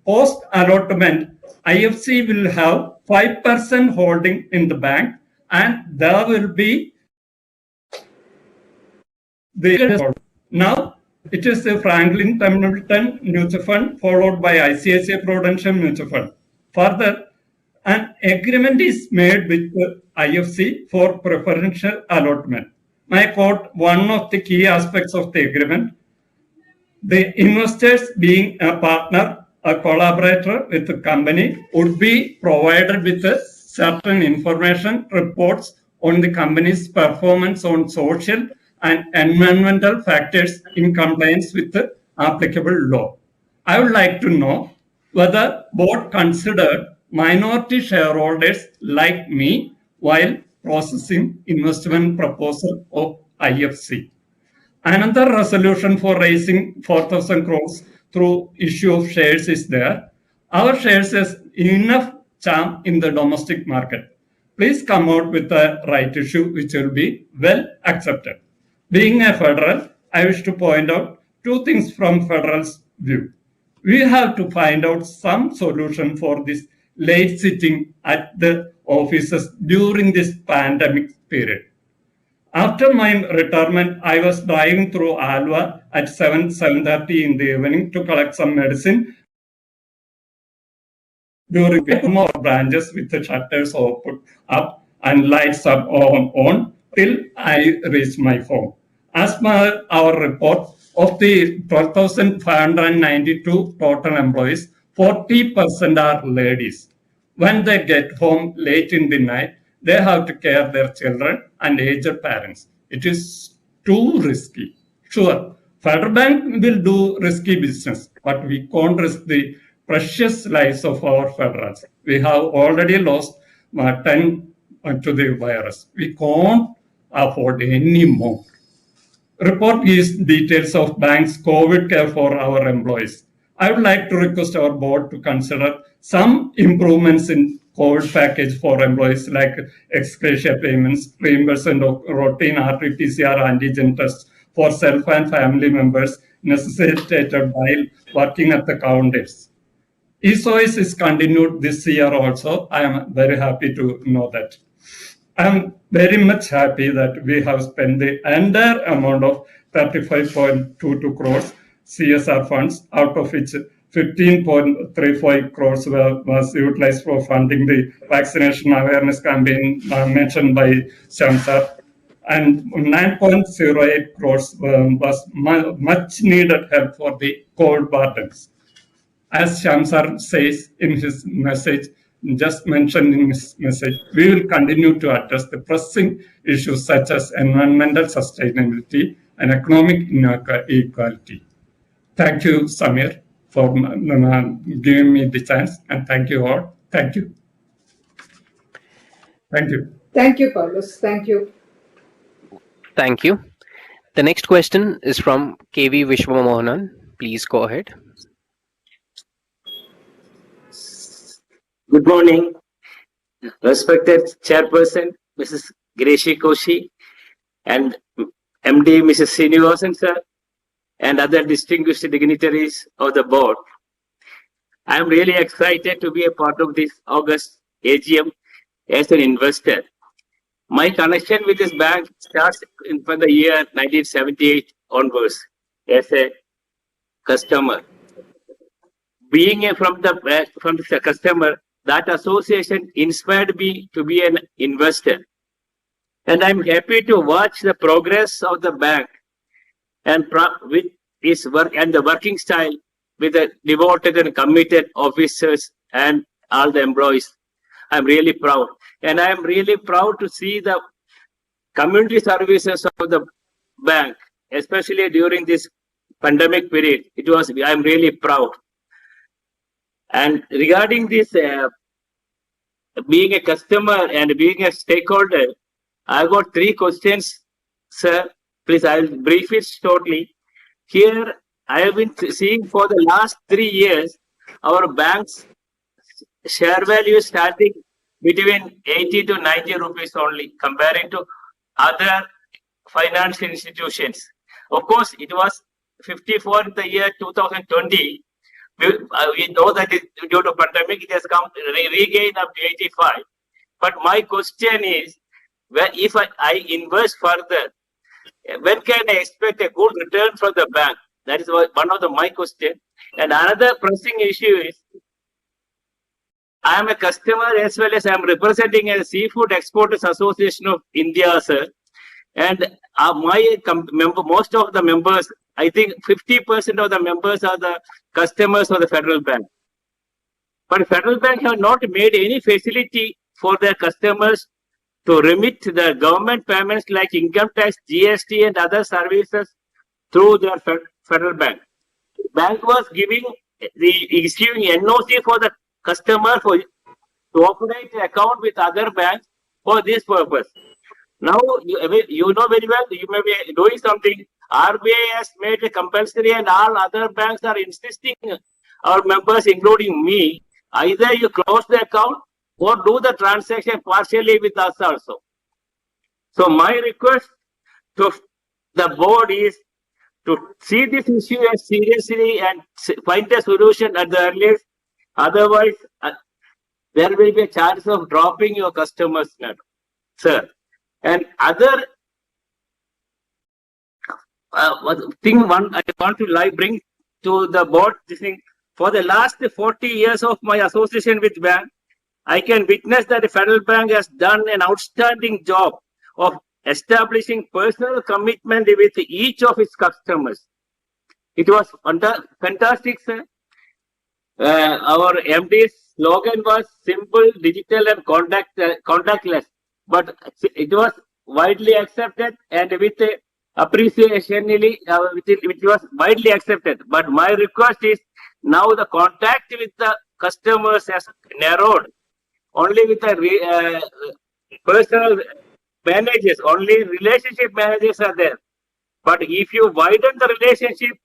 post allotment, IFC will have 5% holding in the bank, and there will be the now it is the Franklin Templeton Mutual Fund followed by ICICI Prudential Mutual Fund. Further, an agreement is made with the IFC for preferential allotment. I quote one of the key aspects of the agreement: the investors being a partner, a collaborator with the company, would be provided with a certain information reports on the company's performance on social and environmental factors in compliance with the applicable law. I would like to know whether board considered minority shareholders like me while processing investment proposal of IFC. Another resolution for raising 4,000 crores through issue of shares is there. Our shares has enough charm in the domestic market. Please come out with a right issue which will be well accepted. Being a federal, I wish to point out two things from federal's view. We have to find out some solution for this late sitting at the offices during this pandemic period. After my retirement, I was driving through Alva at 7:30 in the evening to collect some medicine. During more branches with the shutters open up and lights up on till I reached my home. As per our report, of the 12,592 total employees, 40% are ladies. When they get home late in the night, they have to care their children and aged parents. It is too risky. Sure, Federal Bank will do risky business, but we can't risk the precious lives of our federals. We have already lost 10 to the virus. We can't afford any more. Report gives details of bank's COVID care for our employees. I would like to request our board to consider some improvements in COVID package for employees like ex gratia payments, reimbursement of routine RT-PCR antigen tests for self and family members necessitated while working at the counters. ESOS is continued this year also. I am very happy to know that. I am very much happy that we have spent the entire amount of 35.22 crores CSR funds, out of which 15.35 crores was utilized for funding the vaccination awareness campaign mentioned by Shamsar, and 9.08 crores was much needed help for the COVID burdens. As Shamsar says in his message, just mentioned in his message, we will continue to address the pressing issues such as environmental sustainability and economic inequality. Thank you, Samir, for giving me the chance, and thank you all. Thank you. Thank you. Thank you, Carlos. Thank you. Thank you. The next question is from KV Vishwamohanan. Please go ahead. Good morning, respected Chairperson, Mrs. Greshi Koshi, and MD, Mrs. Srinivasan sir, and other distinguished dignitaries of the board. I am really excited to be a part of this August AGM as an investor. My connection with this bank starts from the year 1978 onwards as a customer. Being from the customer, that association inspired me to be an investor. And I'm happy to watch the progress of the bank and with its work and the working style with the devoted and committed officers and all the employees. I'm really proud. And I'm really proud to see the community services of the bank, especially during this pandemic period. I'm really proud. And regarding this, being a customer and being a stakeholder, I've got 3 questions, sir. Please, I'll brief it shortly. Here, I have been seeing for the last 3 years, our bank's share value is starting between 80 to 90 rupees only, comparing to other financial institutions. Of course, it was 54 in the year 2020. We know that due to pandemic, it has come regain up to 85. But my question is, if I invest further, when can I expect a good return from the bank? That is one of my question. And another pressing issue is, I am a customer as well as I am representing a Seafood Exporters Association of India, sir. And most of the members, I think 50% of the members are the customers of the Federal Bank. But Federal Bank have not made any facility for their customers to remit the government payments like income tax, GST and other services through their Federal Bank. Bank was issuing NOC for the customer to operate an account with other banks for this purpose. Now, you know very well, you may be doing something. RBI has made it compulsory and all other banks are insisting, our members, including me, either you close the account or do the transaction partially with us also. So my request to the board is to see this issue as seriously and find a solution at the earliest. Otherwise, there will be a chance of dropping your customers, sir. And other thing I want to bring to the board, this thing, for the last 40 years of my association with bank, I can witness that the Federal Bank has done an outstanding job of establishing personal commitment with each of its customers. It was fantastic, sir. Our MD's slogan was simple, digital and contactless. But it was widely accepted and with appreciation, which was widely accepted. But my request is now the contact with the customers has narrowed. Only with the personal managers, only relationship managers are there. But if you widen the relationship,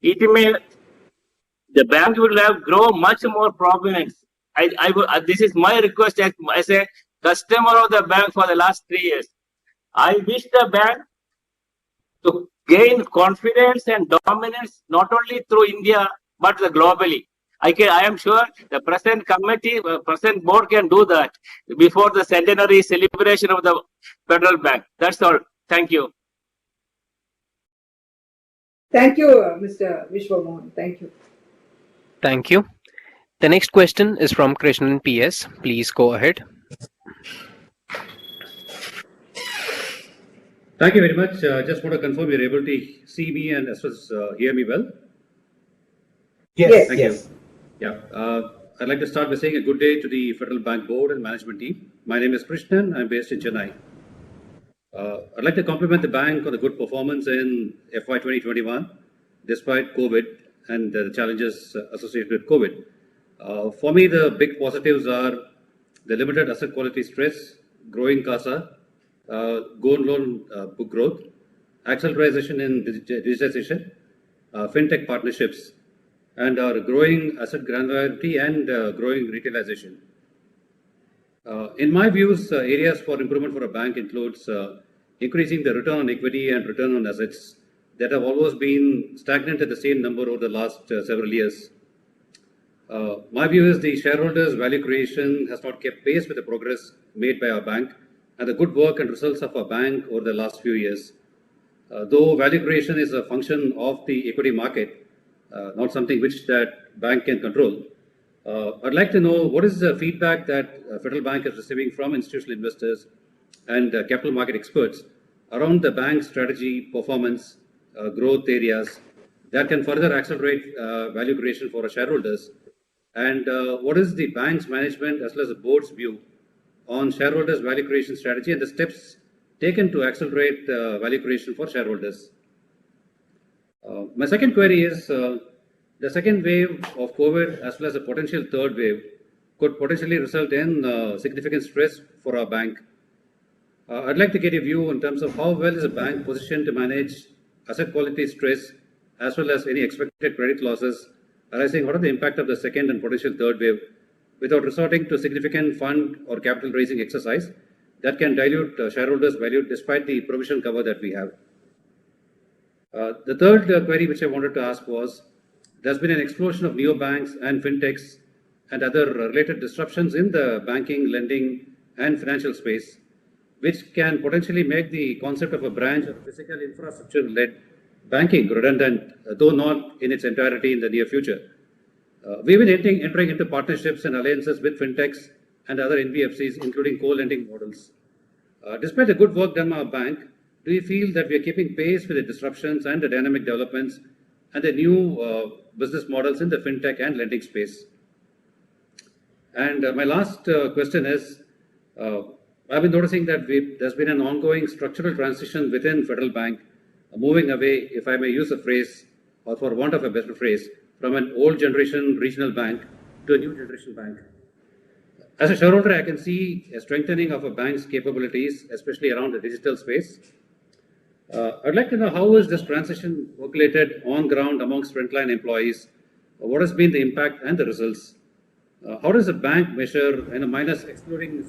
the bank will have grow much more prominence. This is my request as a customer of the bank for the last 3 years. I wish the bank to gain confidence and dominance not only through India but globally. I am sure the present committee, present board can do that before the centenary celebration of the Federal Bank. That's all. Thank you. Thank you, Mr. Vishwamohan. Thank you. Thank you. The next question is from Krishnan PS. Please go ahead. Thank you very much. Just want to confirm you're able to see me and as well as hear me well? Yes. Thank you. Yeah. I'd like to start by saying a good day to the Federal Bank Board and management team. My name is Krishnan. I'm based in Chennai. I'd like to compliment the bank on the good performance in FY 2021, despite COVID and the challenges associated with COVID. For me, the big positives are the limited asset quality stress, growing CASA, gold loan book growth, acceleration in digitization, fintech partnerships, and our growing asset granularity and growing retailization. In my views, areas for improvement for a bank includes increasing the return on equity and return on assets that have always been stagnant at the same number over the last several years. My view is the shareholders' value creation has not kept pace with the progress made by our bank and the good work and results of our bank over the last few years. Though value creation is a function of the equity market, not something which that bank can control, I'd like to know what is the feedback that Federal Bank is receiving from institutional investors and capital market experts around the bank's strategy, performance, growth areas that can further accelerate value creation for our shareholders, and what is the bank's management as well as the board's view on shareholders' value creation strategy and the steps taken to accelerate value creation for shareholders. My second query is the second wave of COVID as well as a potential third wave could potentially result in significant stress for our bank. I'd like to get a view in terms of how well is the bank positioned to manage asset quality stress as well as any expected credit losses arising out of the impact of the second and potential third wave without resorting to significant fund or capital raising exercise that can dilute shareholders' value despite the provision cover that we have. The third query which I wanted to ask was, there's been an explosion of neobanks and fintechs and other related disruptions in the banking, lending, and financial space, which can potentially make the concept of a branch of physical infrastructure-led banking redundant, though not in its entirety in the near future. We've been entering into partnerships and alliances with fintechs and other NBFCs, including co-lending models. Despite the good work done by our bank, do you feel that we are keeping pace with the disruptions and the dynamic developments and the new business models in the fintech and lending space? And my last question is, I've been noticing that there's been an ongoing structural transition within Federal Bank, moving away, if I may use a phrase, or for want of a better phrase, from an old generation regional bank to a new generation bank. As a shareholder, I can see a strengthening of a bank's capabilities, especially around the digital space. I'd like to know, how is this transition percolated on ground amongst frontline employees? What has been the impact and the results? How does the bank measure, minus excluding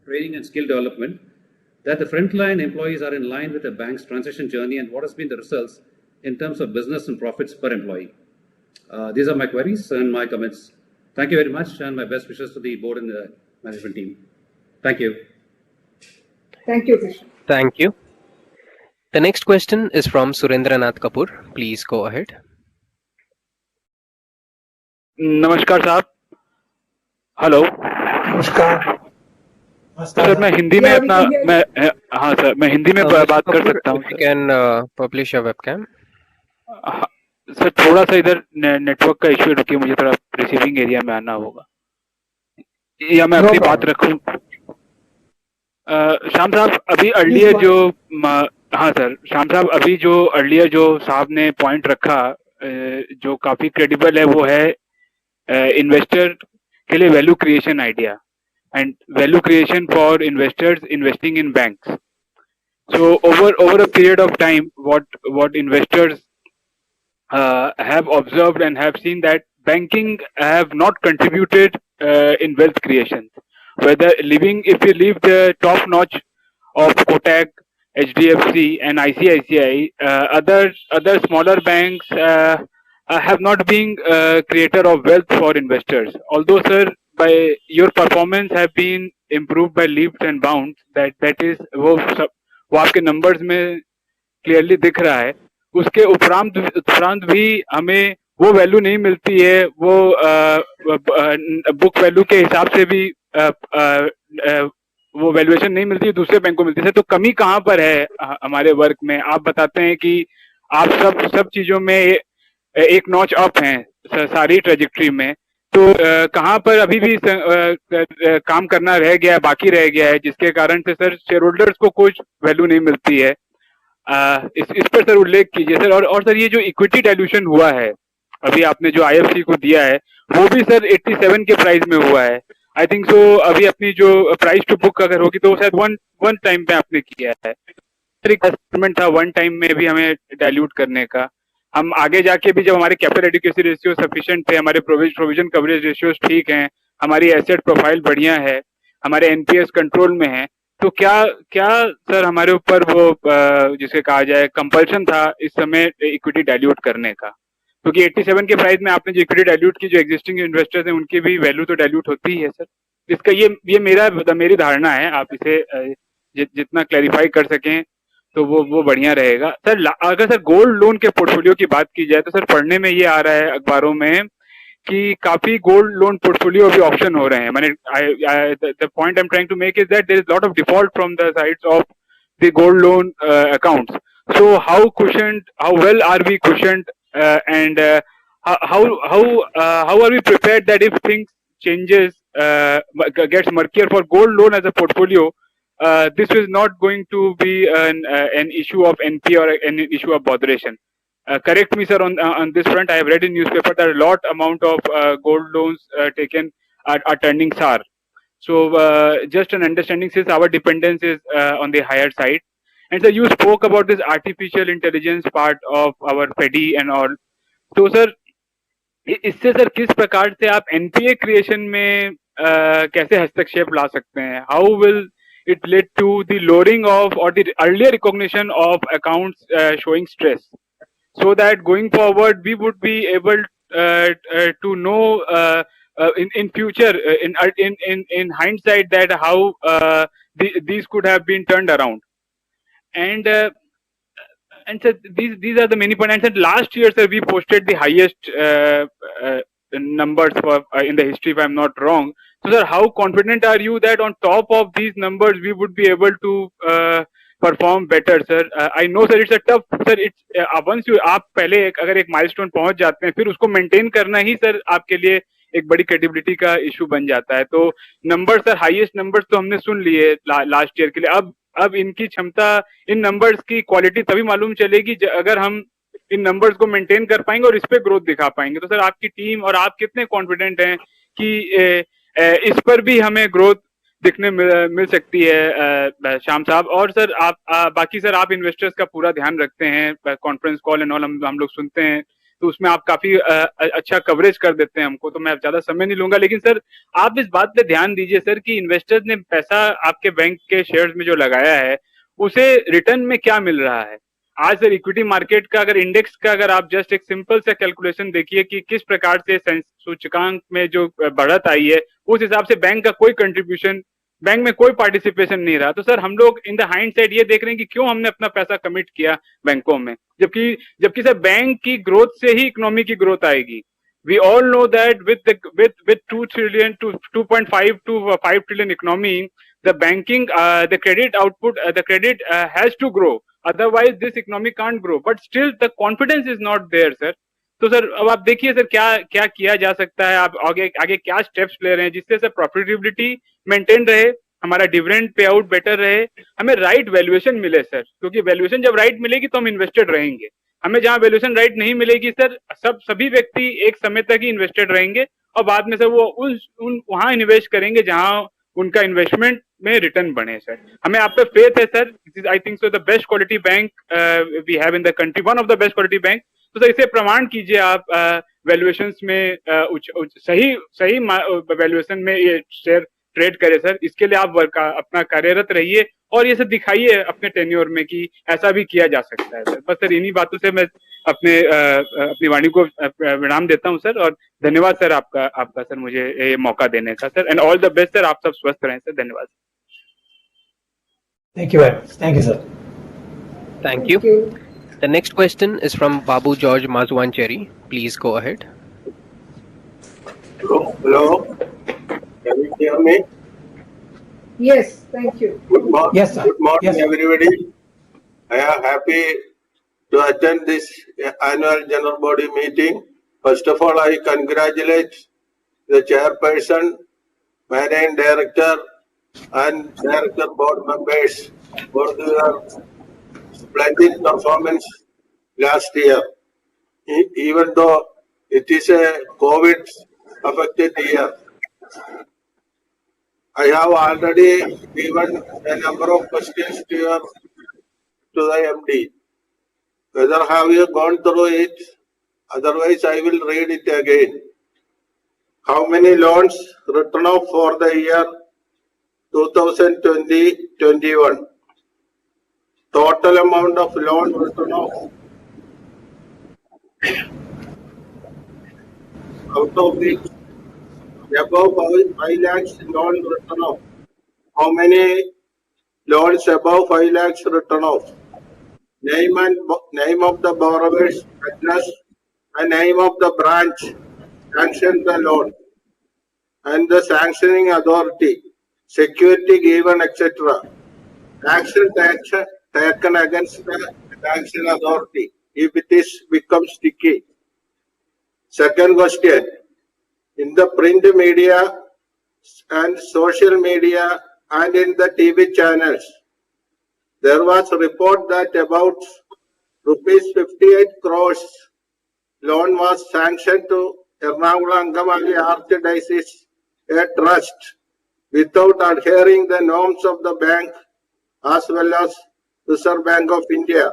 training and skill development, that the frontline employees are in line with the bank's transition journey, and what has been the results in terms of business and profits per employee? These are my queries and my comments. Thank you very much, and my best wishes to the board and the management team. Thank you. Thank you, Krishna. Thank you. The next question is from Surendranath Kapoor. Please go ahead. नमस्कार साहब. Hello. नमस्कार. Sir मैं हिंदी में अपना हाँ sir मैं हिंदी में बात कर सकता हूँ. You can publish your webcam. Sir थोड़ा सा इधर नेटवर्क का इश्यू रुकिए, मुझे थोड़ा रिसीविंग एरिया में आना होगा, या मैं अपनी बात रखूं. श्याम साहब अभी अर्लियर जो हाँ सर श्याम साहब अभी जो अर्लियर जो साहब ने पॉइंट रखा जो काफी क्रेडिबल है, वो है इन्वेस्टर के लिए value creation idea and value creation for investors investing in banks. So over a period of time, what investors have observed and have seen that banking have not contributed in wealth creation. Whether if you leave the top notch of Kotak, HDFC and ICICI, other smaller banks have not been creator of wealth for investors. Although sir, by your performance have been improved by leaps and bounds, that is वो आपके numbers में clearly दिख रहा है. उसके उपरांत भी हमें वो वैल्यू नहीं मिलती है, वो बुक वैल्यू के हिसाब से भी वो वैल्यूएशन नहीं मिलती है, दूसरे बैंक को मिलती है. तो कमी कहाँ पर है हमारे वर्क में? आप बताते हैं कि आप सब चीजों में एक नॉच अप हैं सारी ट्रेजेक्ट्री में, तो कहाँ पर अभी भी काम करना रह गया है, बाकी रह गया है, जिसके कारण से सर शेयर होल्डर्स को कुछ वैल्यू नहीं मिलती है? इस पर सर उल्लेख कीजिए सर. और सर ये जो इक्विटी डाइल्यूशन हुआ है अभी आपने जो IFC को दिया है, वो भी सर 87 के प्राइस में हुआ है. आई थिंक सो अभी अपनी जो प्राइस टू बुक अगर होगी तो शायद वन टाइम पे आपने किया है. रिक्वायरमेंट था वन टाइम में भी हमें डाइल्यूट करने का. हम आगे जाके भी जब हमारे कैपिटल एडिक्वेसी रेशियो सफिशिएंट थे, हमारे प्रोविजन कवरेज रेशियोज ठीक हैं, हमारी एसेट प्रोफाइल बढ़िया है, हमारे NPS कंट्रोल में है, तो क्या सर हमारे ऊपर वो जिसे कहा जाए कंपल्शन था इस समय इक्विटी डाइल्यूट करने का? क्योंकि 87 के प्राइस में आपने जो इक्विटी डाइल्यूट की, जो एग्जिस्टिंग इन्वेस्टर्स हैं उनकी भी वैल्यू तो डाइल्यूट होती ही है सर. इसका ये मेरी धारणा है, आप इसे जितना क्लैरिफाई कर सकें तो वो बढ़िया रहेगा सर. अगर सर गोल्ड लोन के पोर्टफोलियो की बात की जाए तो सर पढ़ने में ये आ रहा है अखबारों में कि काफी गोल्ड लोन पोर्टफोलियो अभी ऑप्शन हो रहे हैं. मैंने the point I am trying to make is that there is lot of default from the sides of the gold loan accounts. So how well are we cushioned and how are we prepared that if things changes gets murkier for gold loan as a portfolio, this is not going to be an issue of NP or an issue of botheration. Correct me sir on this front. I have read in newspaper that a lot amount of gold loans taken are turning sour. So just an understanding, since our dependence is on the higher side. And so you spoke about this artificial intelligence part of our FEDI and all. तो sir इससे sir किस प्रकार से आप NPA creation में कैसे हस्तक्षेप ला सकते हैं? How will it lead to the lowering of or the earlier recognition of accounts showing stress, so that going forward we would be able to know in future, in hindsight, that how these could have been turned around. And sir, these are the many points. And sir, last year, sir, we posted the highest numbers for in the history, if I'm not wrong. So, sir, how confident are you that on top of these numbers we would be able to perform better, sir? I know, sir, it's a tough, sir. It's once you आप पहले अगर एक milestone पहुंच जाते हैं, फिर उसको maintain करना ही, sir, आपके लिए एक बड़ी credibility का issue बन जाता है. तो numbers, sir, highest numbers तो हमने सुन लिए last year के लिए. अब इनकी क्षमता, इन नंबर्स की क्वालिटी तभी मालूम चलेगी अगर हम इन नंबर्स को मेंटेन कर पाएंगे और इस पे ग्रोथ दिखा पाएंगे. तो सर, आपकी टीम और आप कितने कॉन्फिडेंट हैं कि इस पर भी हमें ग्रोथ दिखने मिल सकती है, श्याम साहब? और सर, आप बाकी सर, आप इन्वेस्टर्स का पूरा ध्यान रखते हैं, कॉन्फ्रेंस कॉल एंड ऑल हम लोग सुनते हैं, तो उसमें आप काफी अच्छा कवरेज कर देते हैं हमको, तो मैं ज्यादा समय नहीं लूंगा. लेकिन सर, आप इस बात पे ध्यान दीजिए सर कि इन्वेस्टर्स ने पैसा आपके बैंक के शेयर्स में जो लगाया है, उसे रिटर्न में क्या मिल रहा है. आज सर इक्विटी मार्केट का अगर इंडेक्स का अगर आप जस्ट एक सिंपल सा कैलकुलेशन देखिए कि किस प्रकार से सूचकांक में जो बढ़त आई है, उस हिसाब से बैंक का कोई कंट्रीब्यूशन, बैंक में कोई पार्टिसिपेशन नहीं रहा. तो सर, हम लोग इन द हाइंडसाइड ये देख रहे हैं कि क्यों हमने अपना पैसा कमिट किया बैंकों में, जबकि सर बैंक की ग्रोथ से ही इकोनॉमी की ग्रोथ आएगी. We all know that with 2 trillion to 2.5 to 5 trillion economy, the banking, the credit output, the credit has to grow. Otherwise, this economy can't grow. But still, the confidence is not there, sir. तो sir, अब आप देखिए sir, क्या किया जा सकता है, आप आगे क्या स्टेप्स ले रहे हैं जिससे सर प्रॉफिटेबिलिटी मेंटेन रहे, हमारा डिविडेंड पे आउट बेटर रहे, हमें राइट वैल्यूएशन मिले सर. क्योंकि वैल्यूएशन जब राइट मिलेगी तो हम इन्वेस्टेड रहेंगे. हमें जहां वैल्यूएशन राइट नहीं मिलेगी सर, सभी व्यक्ति एक समय तक ही इन्वेस्टेड रहेंगे और बाद में सर वो वहां इन्वेस्ट करेंगे जहां उनका इन्वेस्टमेंट में रिटर्न बने. सर, हमें आप पे फेथ है sir. This is, I think so, the best quality bank we have in the country, one of the best quality bank. तो सर, इसे प्रमाण कीजिए आप वैल्यूएशंस में सही वैल्यूएशन में ये शेयर ट्रेड करे सर. इसके लिए आप अपना कार्यरत रहिए और ये सब दिखाइए अपने टेन्योर में कि ऐसा भी किया जा सकता है सर. बस सर, इन्हीं बातों से मैं अपनी वाणी को विराम देता हूं सर. और धन्यवाद सर आपका सर, मुझे ये मौका देने का sir. And all the best sir. आप सब स्वस्थ रहें सर. धन्यवाद. Thank you very much. Thank you, sir. Thank you. The next question is from Babu George Mazwancheri. Please go ahead. Hello. Can you hear me? Yes, thank you. Good morning. Yes, sir. Good morning, Yes. everybody. I am happy to attend this annual general body meeting. First of all, I congratulate the chairperson, managing director, and director board members for their splendid performance last year. Even though it is a COVID-affected year, I have already given a number of questions to the MD. Whether have you gone through it? Otherwise, I will read it again. How many loans written off for the year 2020-21? Total amount of loan written off. Out of it, above 5 lakhs loan written off. How many loans above 5 lakhs written off? Name of the borrower's address and name of the branch sanctioned the loan and the sanctioning authority, security given, etc. Action taken against the sanction authority if it is becomes sticky. Second question. In the print media and social media and in the TV channels, there was a report that about rupees 58 crores loan was sanctioned to Ernakulam Angamali Archdiocese, a trust, without adhering the norms of the bank as well as Reserve Bank of India.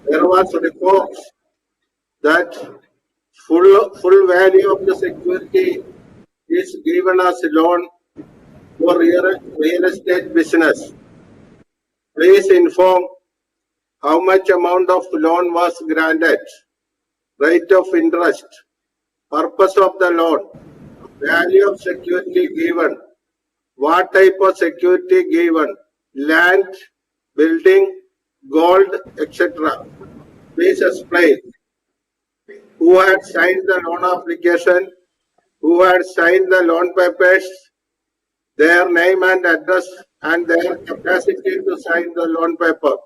There was reports that full value of the security is given as a loan for real estate business. Please inform how much amount of loan was granted, rate of interest, purpose of the loan, value of security given, what type of security given, land, building, gold, etc. Please explain. Who had signed the loan application, who had signed the loan papers, their name and address, and their capacity to sign the loan paper.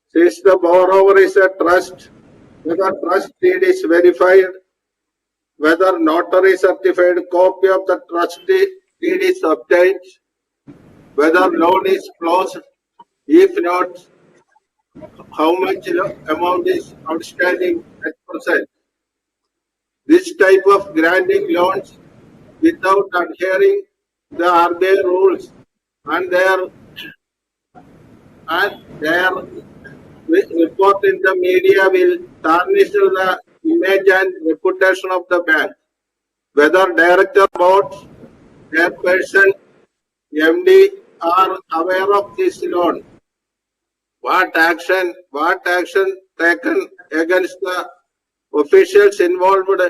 Since the borrower is a trust, whether trust deed is verified, whether notary certified copy of the trust deed is obtained, whether loan is closed, if not, how much amount is outstanding at present. This type of granting loans without adhering the RBI rules and their report in the media will tarnish the image and reputation of the bank. Whether director, board, chairperson, MD are aware of this loan. What action taken against the officials involved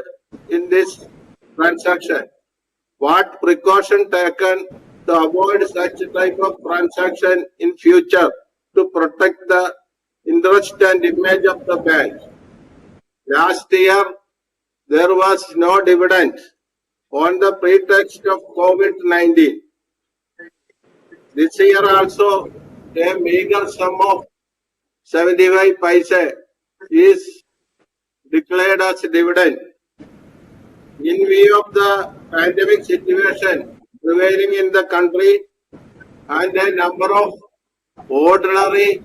in this transaction? What precaution taken to avoid such type of transaction in future to protect the interest and image of the bank? Last year, there was no dividend on the pretext of COVID-19. This year also, a meager sum of 75 paise is declared as dividend. In view of the pandemic situation prevailing in the country and a number of ordinary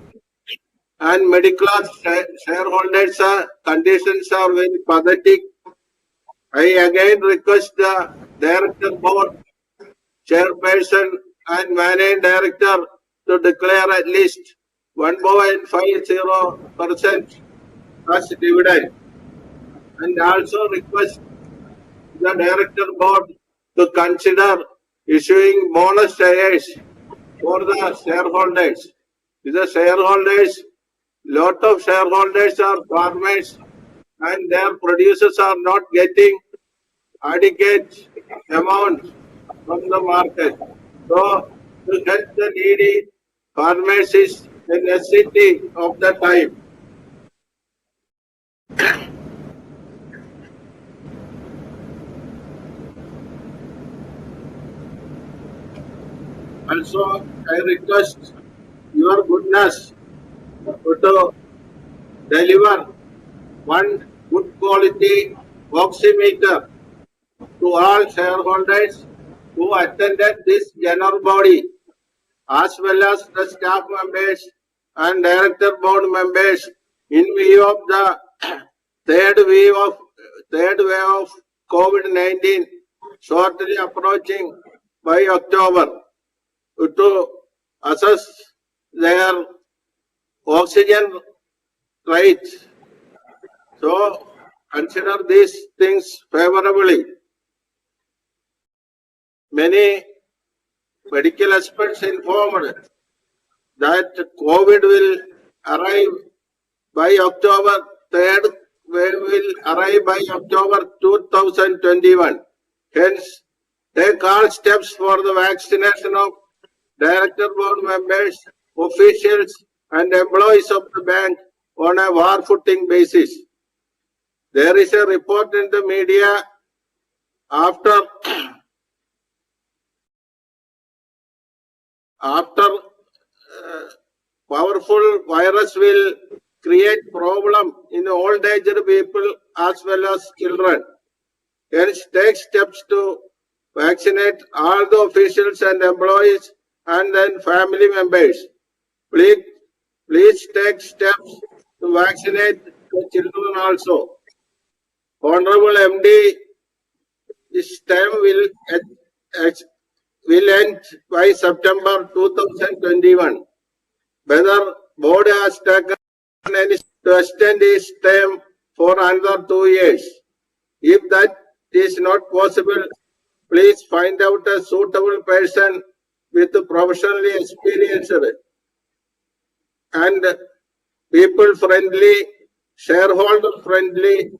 and middle class shareholders' conditions are very pathetic, I again request the director board, chairperson and managing director to declare at least 1.50% as dividend, and also request the director board to consider issuing bonus shares for the shareholders. The shareholders, lot of shareholders are farmers and their producers are not getting adequate amount from the market. So to help the needy farmers is a necessity of the time. Also, I request your goodness to deliver one good quality oximeter to all shareholders who attended this general body, as well as the staff members and director board members, in view of the third wave of COVID-19 shortly approaching by October, to assess their oxygen rate. So consider these things favorably. Many medical experts informed that COVID will arrive by October 3rd, will arrive by October 2021. Hence, take all steps for the vaccination of director board members, officials and employees of the bank on a war footing basis. There is a report in the media after powerful virus will create problem in old age people as well as children. Hence, take steps to vaccinate all the officials and employees and then family members. Please take steps to vaccinate the children also. Honorable MD, this term will end by September 2021. Whether board has taken any to extend this term for another 2 years. If that is not possible, please find out a suitable person with professionally experienced and people friendly, shareholder friendly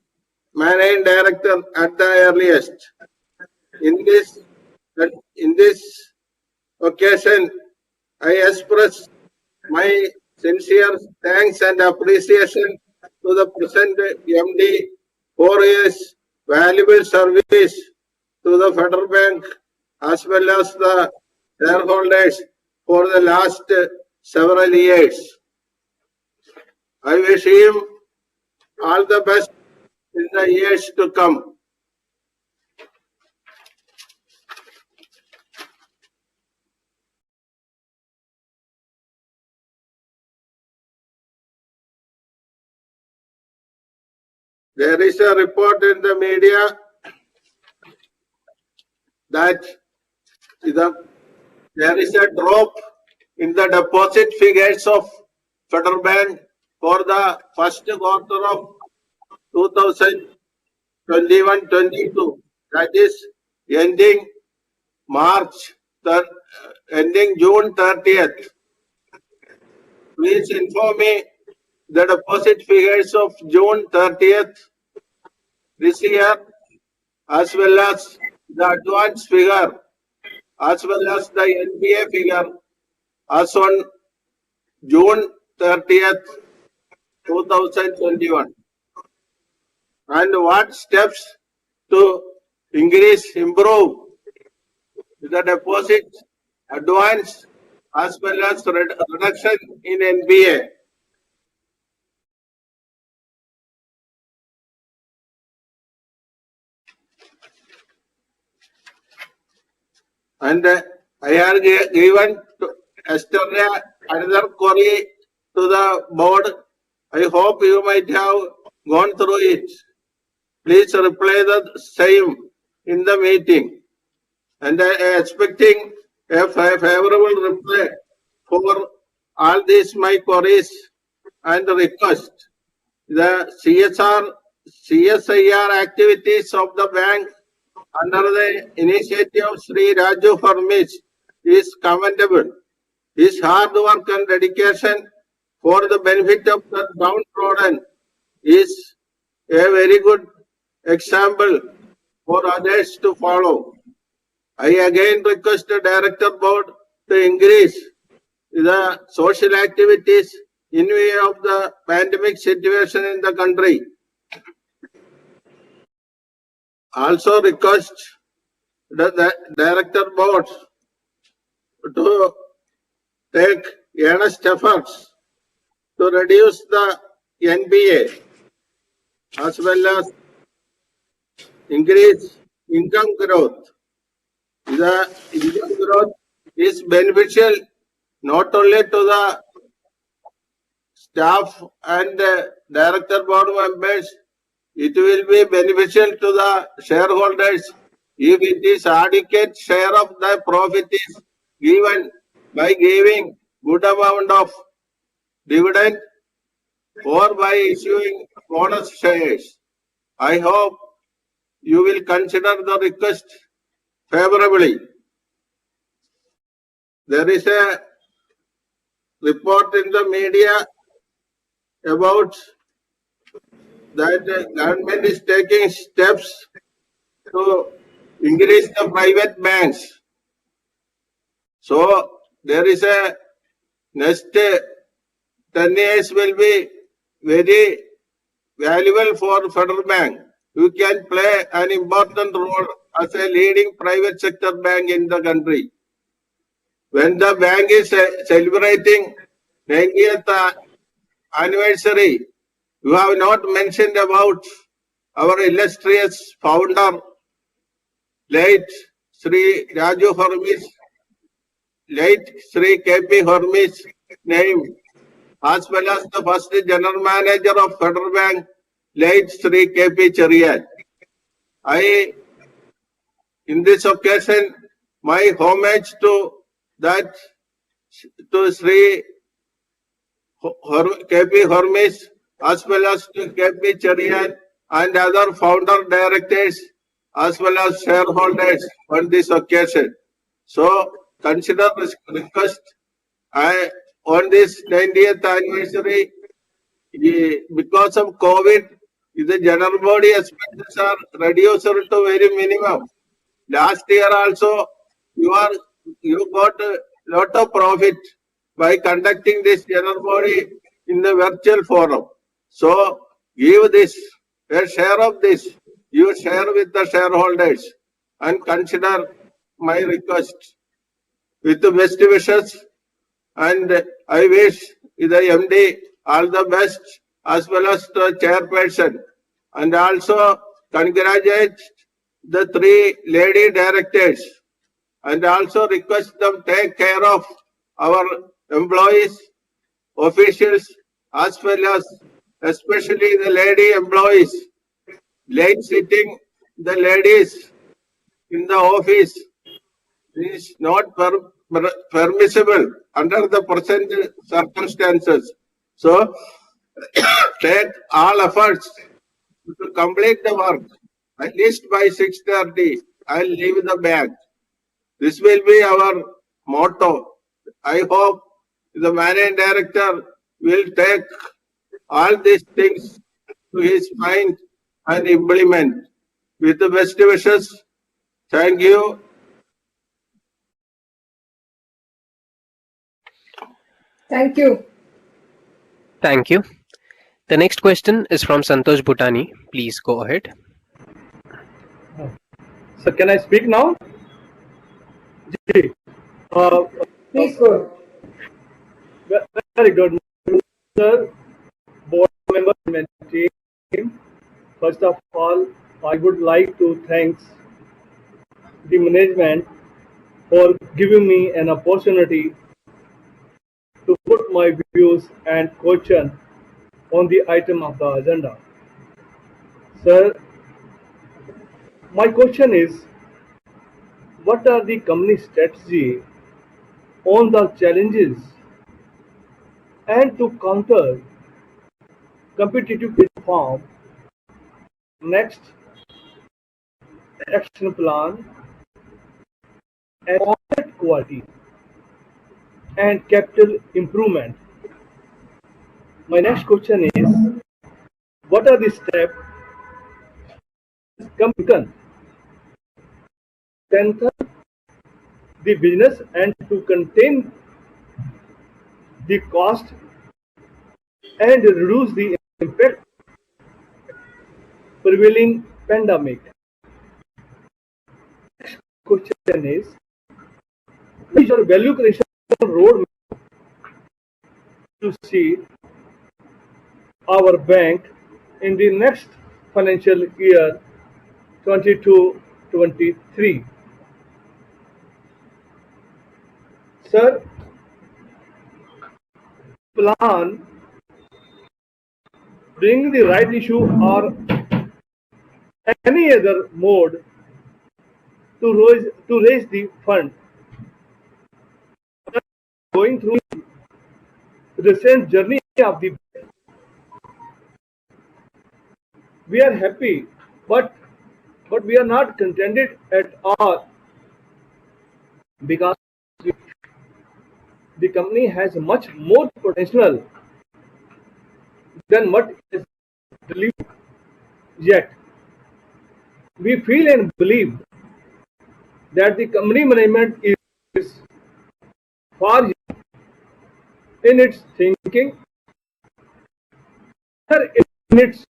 managing director at the earliest. In this occasion, I express my sincere thanks and appreciation to the present MD for his valuable service to the Federal Bank as well as the shareholders for the last several years. I wish him all the best in the years to come. There is a report in the media that there is a drop in the deposit figures of Federal Bank for the first quarter of 2021-22. That is ending ending June 30th. Please inform me the deposit figures of June 30th this year, as well as the advance figure, as well as the NPA figure as on June 30th, 2021. And what steps to improve the deposit, advance, as well as reduction in NPA. And I have given yesterday another query to the board. I hope you might have gone through it. Please reply the same in the meeting. And I am expecting a favorable reply for all these my queries and request. The CSIR activities of the bank under the initiative of Sri Raju Harmis is commendable. His hard work and dedication for the benefit of the downtrodden is a very good example for others to follow. I again request the Director Board to increase the social activities in view of the pandemic situation in the country. Also request the Director Board to take earnest efforts to reduce the NPA as well as increase income growth. The income growth is beneficial not only to the staff and Director Board members, it will be beneficial to the shareholders if it is adequate share of the profit is given by giving good amount of dividend or by issuing bonus shares. I hope you will consider the request favorably. There is a report in the media about that the government is taking steps to increase the private banks. So there is a next 10 years will be very valuable for Federal Bank. You can play an important role as a leading private sector bank in the country. When the bank is celebrating 90th anniversary, you have not mentioned about our illustrious founder, late Sri Raju Harmis, late Sri K.P. Harmis name, as well as the first General Manager of Federal Bank, late Sri K.P. Cherian. In this occasion, my homage to Sri K.P. Harmis as well as to K.P. Cherian and other founder directors as well as shareholders on this occasion. So consider this request. On this 90th anniversary, because of COVID, the general body expenses are reduced to very minimum. Last year also, you got a lot of profit by conducting this general body in the virtual forum. So give this, a share of this, you share with the shareholders and consider my request. With the best wishes, and I wish the MD all the best as well as the chairperson, and also congratulate the three lady directors, and also request them take care of our employees, officials, as well as especially the lady employees. Late sitting the ladies in the office is not permissible under the present circumstances. So take all efforts to complete the work. At least by 6:30, I'll leave the bank. This will be our motto. I hope the managing director will take all these things to his mind and implement. With the best wishes, thank you. Thank you. Thank you. The next question is from Santosh Bhutani. Please go ahead. So can I speak now? Please go. Very good, sir. Board members and team. First of all, I would like to thank the management for giving me an opportunity to put my views and question on the item of the agenda. Sir, my question is, what are the company strategy on the challenges and to counter competitive reform, next action plan, and asset quality and capital improvement? My next question is, what are the steps taken to strengthen the business and to contain the cost and reduce the impact prevailing pandemic? Next question is, what is your value creation roadmap to see our bank in the next financial year 22-23? Sir, plan bring the right issue or any other mode to raise the fund. Going through the recent journey of the, we are happy, but we are not contented at all, because the company has much more potential than what is believed yet. We feel and believe that the company management is far in its thinking, in its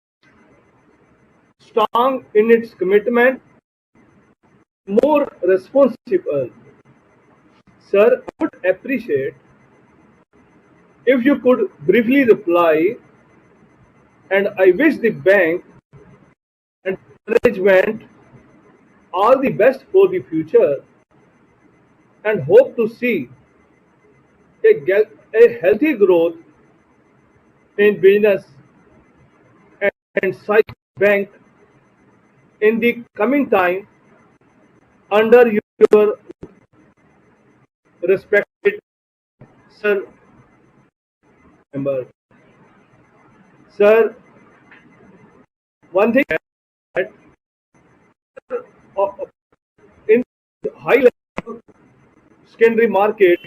strong in its commitment, more responsible. Sir, I would appreciate if you could briefly reply, and I wish the bank and management all the best for the future and hope to see a healthy growth in business and size bank in the coming time under your respected sir member. Sir, one thing that in high level secondary market,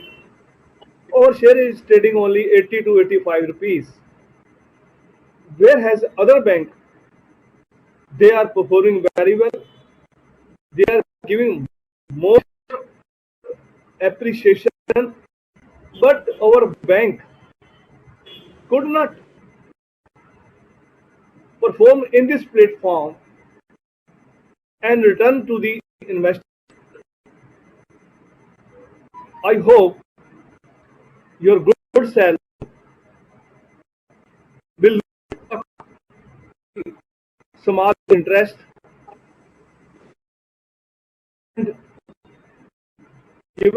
our share is trading only 80 to 85 rupees, whereas other bank they are performing very well. They are giving more appreciation, but our bank could not perform in this platform and return to the investors. I hope your good self will look at small interest and give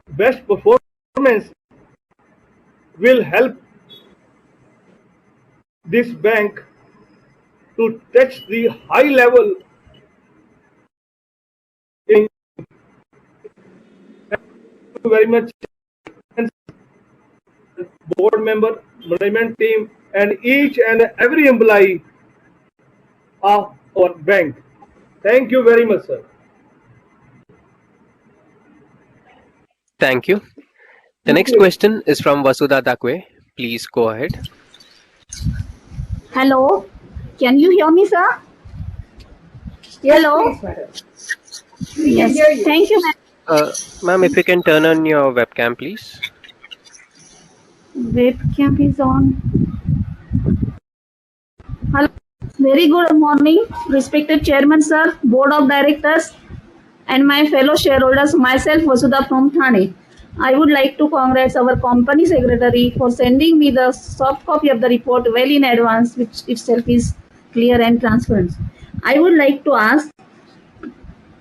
best performance will help this bank to touch the high level in. Thank you very much, board member, management team, and each and every employee of our bank. Thank you very much, sir. Thank you. The next question is from Vasudha Dakwe. Please go ahead. Hello, can you hear me, sir? Yes, Hello. please, madam. We can Yes, hear you. thank you, ma'am. Ma'am, if you can turn on your webcam, please. Webcam is on. Hello. Very good morning, respected chairman, sir, board of directors, and my fellow shareholders. Myself, Vasudha from Thane. I would like to congratulate our company secretary for sending me the soft copy of the report well in advance, which itself is clear and transparent. I would like to ask,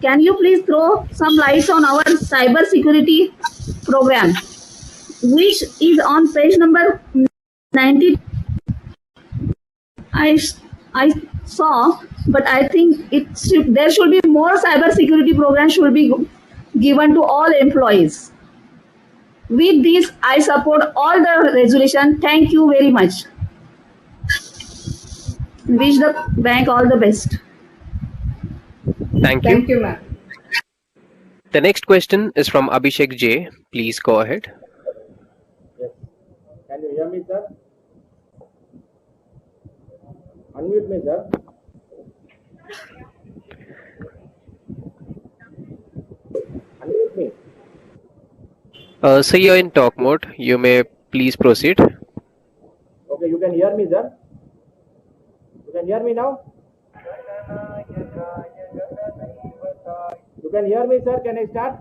can you please throw some lights on our cyber security program, which is on page number 90? I saw, but I think there should be more cyber security program should be given to all employees. With this, I support all the resolution. Thank you very much. Wish the bank all the best. Thank you. Thank you, ma'am. The next question is from Abhishek J. Please go ahead. Yes. Can you hear me, sir? Unmute me, sir. Unmute me. Sir, you're in talk mode. You may please proceed. Okay, you can hear me, sir? You can hear me now? You can hear me, sir? Can I start?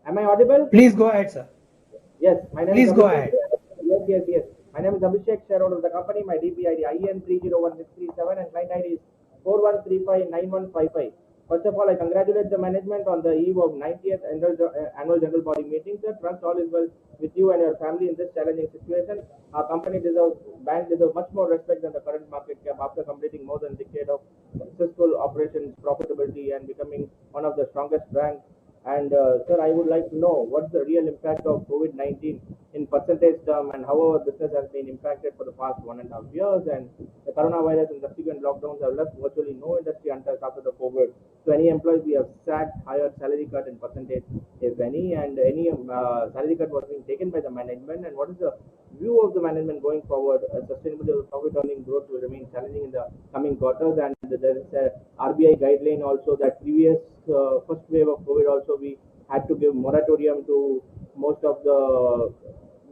Am I audible? Please go ahead, sir. Yes, my name Please is go Abhishek. ahead. Yes. My name is Abhishek, shareholder of the company. My DPID IN 301637 and client ID is 41359155. First of all, I congratulate the management on the eve of 90th annual general body meeting. Sir, trust all is well with you and your family in this challenging situation. Our bank deserves much more respect than the current market cap after completing more than a decade of successful operations, profitability, and becoming one of the strongest banks. And sir, I would like to know what's the real impact of COVID-19 in percentage term and how our business has been impacted for the past 1.5 years, and the coronavirus and subsequent lockdowns have left virtually no industry untouched after the COVID. So any employees we have sacked, higher salary cut in percentage, if any, and any salary cut was being taken by the management, and what is the view of the management going forward? Sustainability of profit earning growth will remain challenging in the coming quarters, and there is a RBI guideline also that previous first wave of COVID also we had to give moratorium to most of the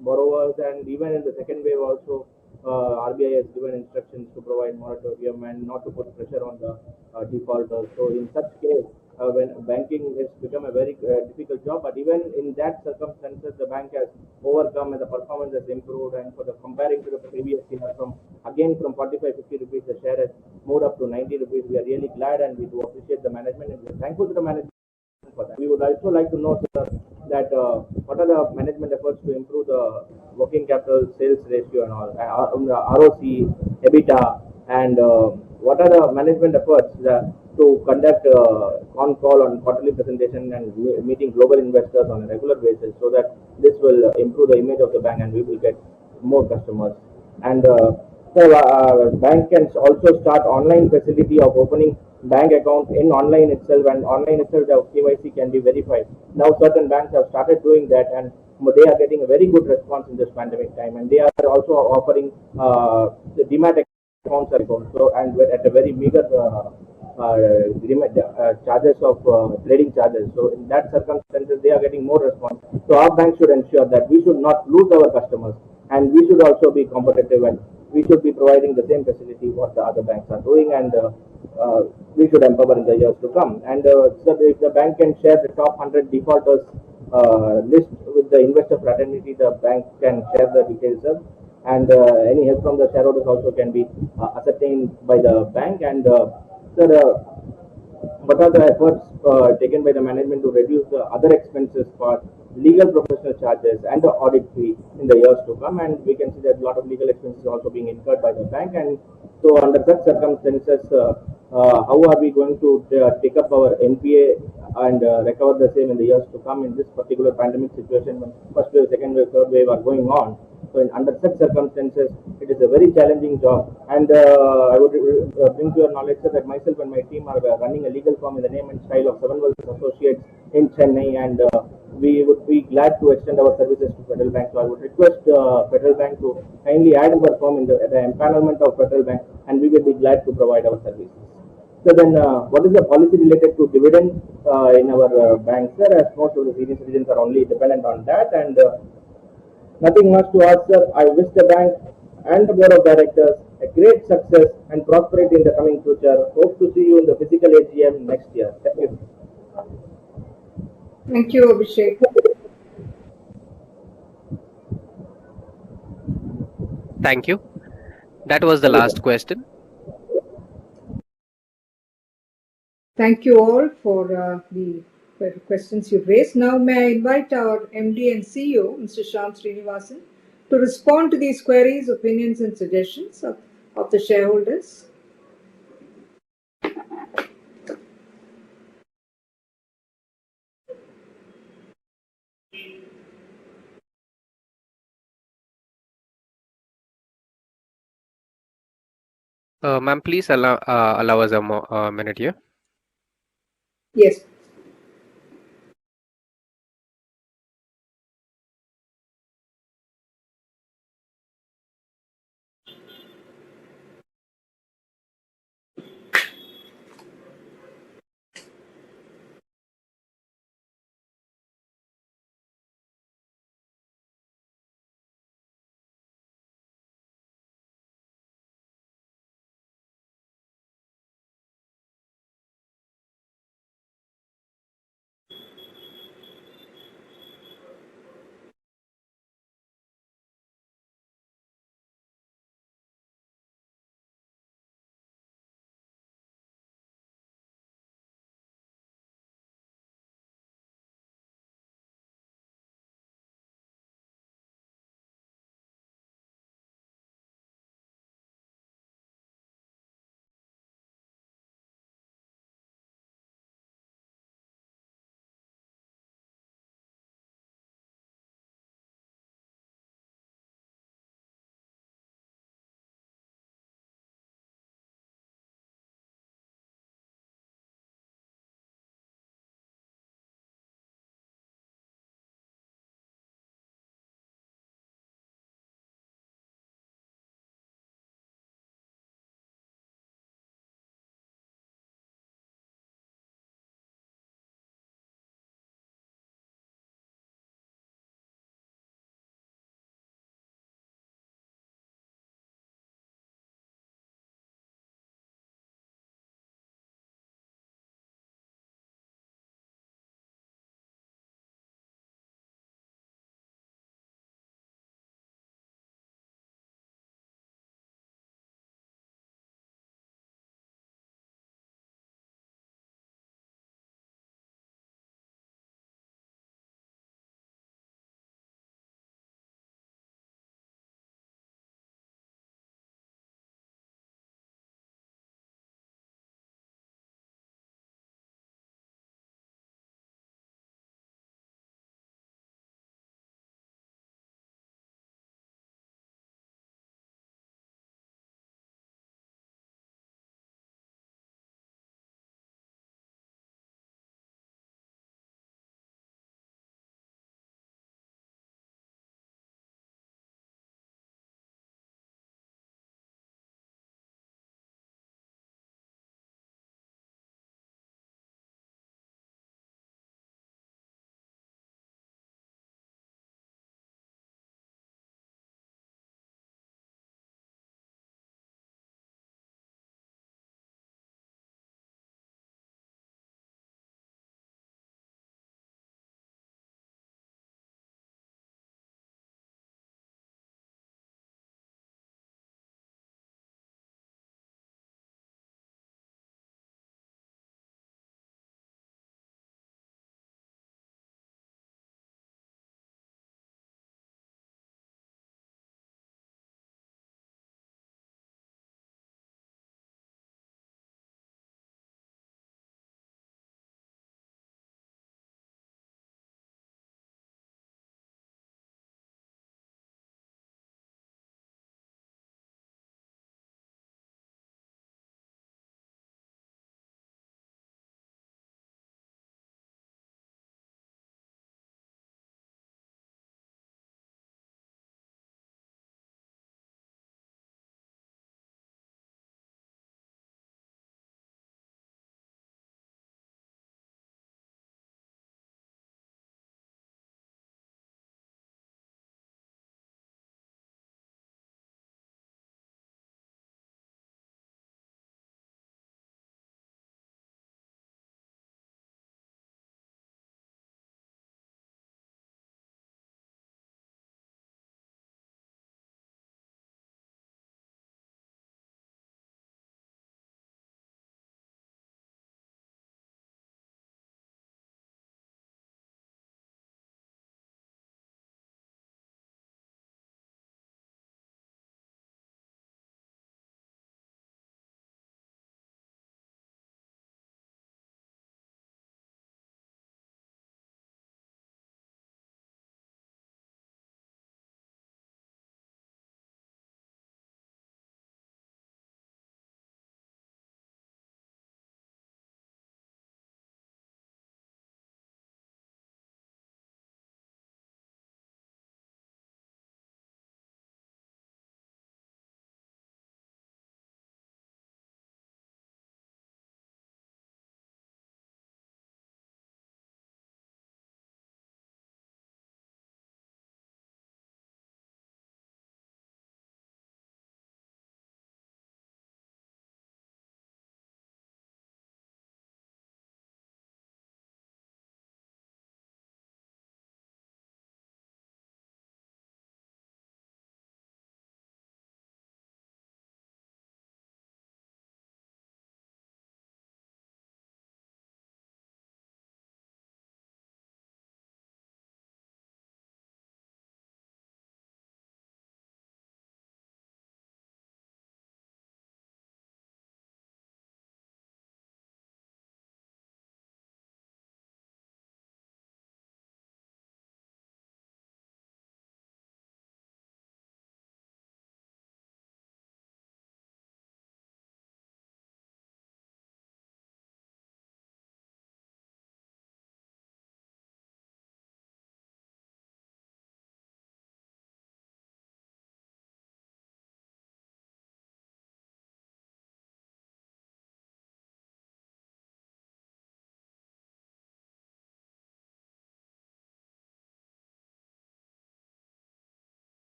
borrowers, and even in the second wave also RBI has given instructions to provide moratorium and not to put pressure on the defaulters. So in such case, when banking has become a very difficult job, but even in that circumstances, the bank has overcome and the performance has improved. And for the comparing to the previous year, from 45-50 rupees, the share has moved up to 90 rupees. We are really glad, and we do appreciate the management, and we are thankful to the management for that. We would also like to know, sir, that what are the management efforts to improve the working capital sales ratio and all, ROC, EBITDA, and what are the management efforts to conduct con call on quarterly presentation and meeting global investors on a regular basis, so that this will improve the image of the bank and we will get more customers. And bank can also start online facility of opening bank account in online itself, and online itself the KYC can be verified. Now certain banks have started doing that, and they are getting a very good response in this pandemic time, and they are also offering the demat amounts are gone. So and we're at a very meager charges of trading charges. So in that circumstances, they are getting more response. So our bank should ensure that we should not lose our customers, and we should also be competitive, and we should be providing the same facility what the other banks are doing, and we should empower in the years to come. And so if the bank can share the top 100 defaulters list with the investor fraternity, the bank can share the details of, and any help from the shareholders also can be ascertained by the bank. And sir, what are the efforts taken by the management to reduce the other expenses for legal professional charges and the audit fee in the years to come? And we can see that a lot of legal expenses are also being incurred by the bank. And so under such circumstances, how are we going to take up our NPA and recover the same in the years to come in this particular pandemic situation when first wave, second wave, third wave are going on? So under such circumstances, it is a very challenging job. And I would bring to your knowledge, sir, that myself and my team are running a legal firm in the name and style of Seven Wells Associates in Chennai, and we would be glad to extend our services to Federal Bank. So I would request Federal Bank to kindly add our firm in the empanelment of Federal Bank, and we will be glad to provide our services. So then, what is the policy related to dividend in our bank, sir? As most of the senior citizens are only dependent on that, and nothing much to ask, sir. I wish the bank and the board of directors a great success and prosperity in the coming future. Hope to see you in the physical AGM next year. Thank you. Thank you, Abhishek. Thank you. That was the last question. Thank you all for the questions you've raised. Now, may I invite our MD and CEO, Mr. Shyam Srinivasan, to respond to these queries, opinions, and suggestions of the shareholders. Ma'am, please allow us a minute here. Yes.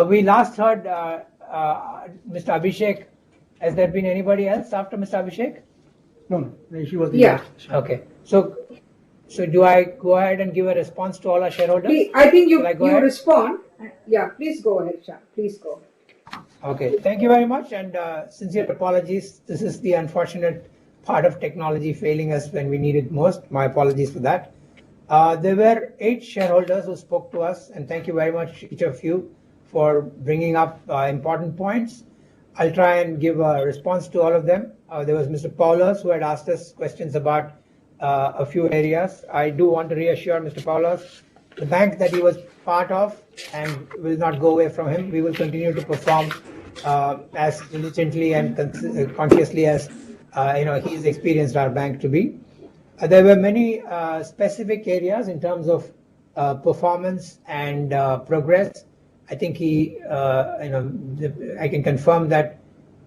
We last heard Mr. Abhishek. Has there been anybody else after Mr. Abhishek? No, she was the Yeah. last. Okay. So do I go ahead and give a response to all our shareholders? I think you ahead? respond. Yeah, please go ahead, Shyam. Please go ahead. Okay, thank you very much, and sincere apologies. This is the unfortunate part of technology failing us when we need it most. My apologies for that. There were 8 shareholders who spoke to us, and thank you very much, each of you, for bringing up important points. I'll try and give a response to all of them. There was Mr. Paulos who had asked us questions about a few areas. I do want to reassure Mr. Paulos, the bank that he was part of and will not go away from him. We will continue to perform as diligently and consciously as he's experienced our bank to be. There were many specific areas in terms of performance and progress. I think I can confirm that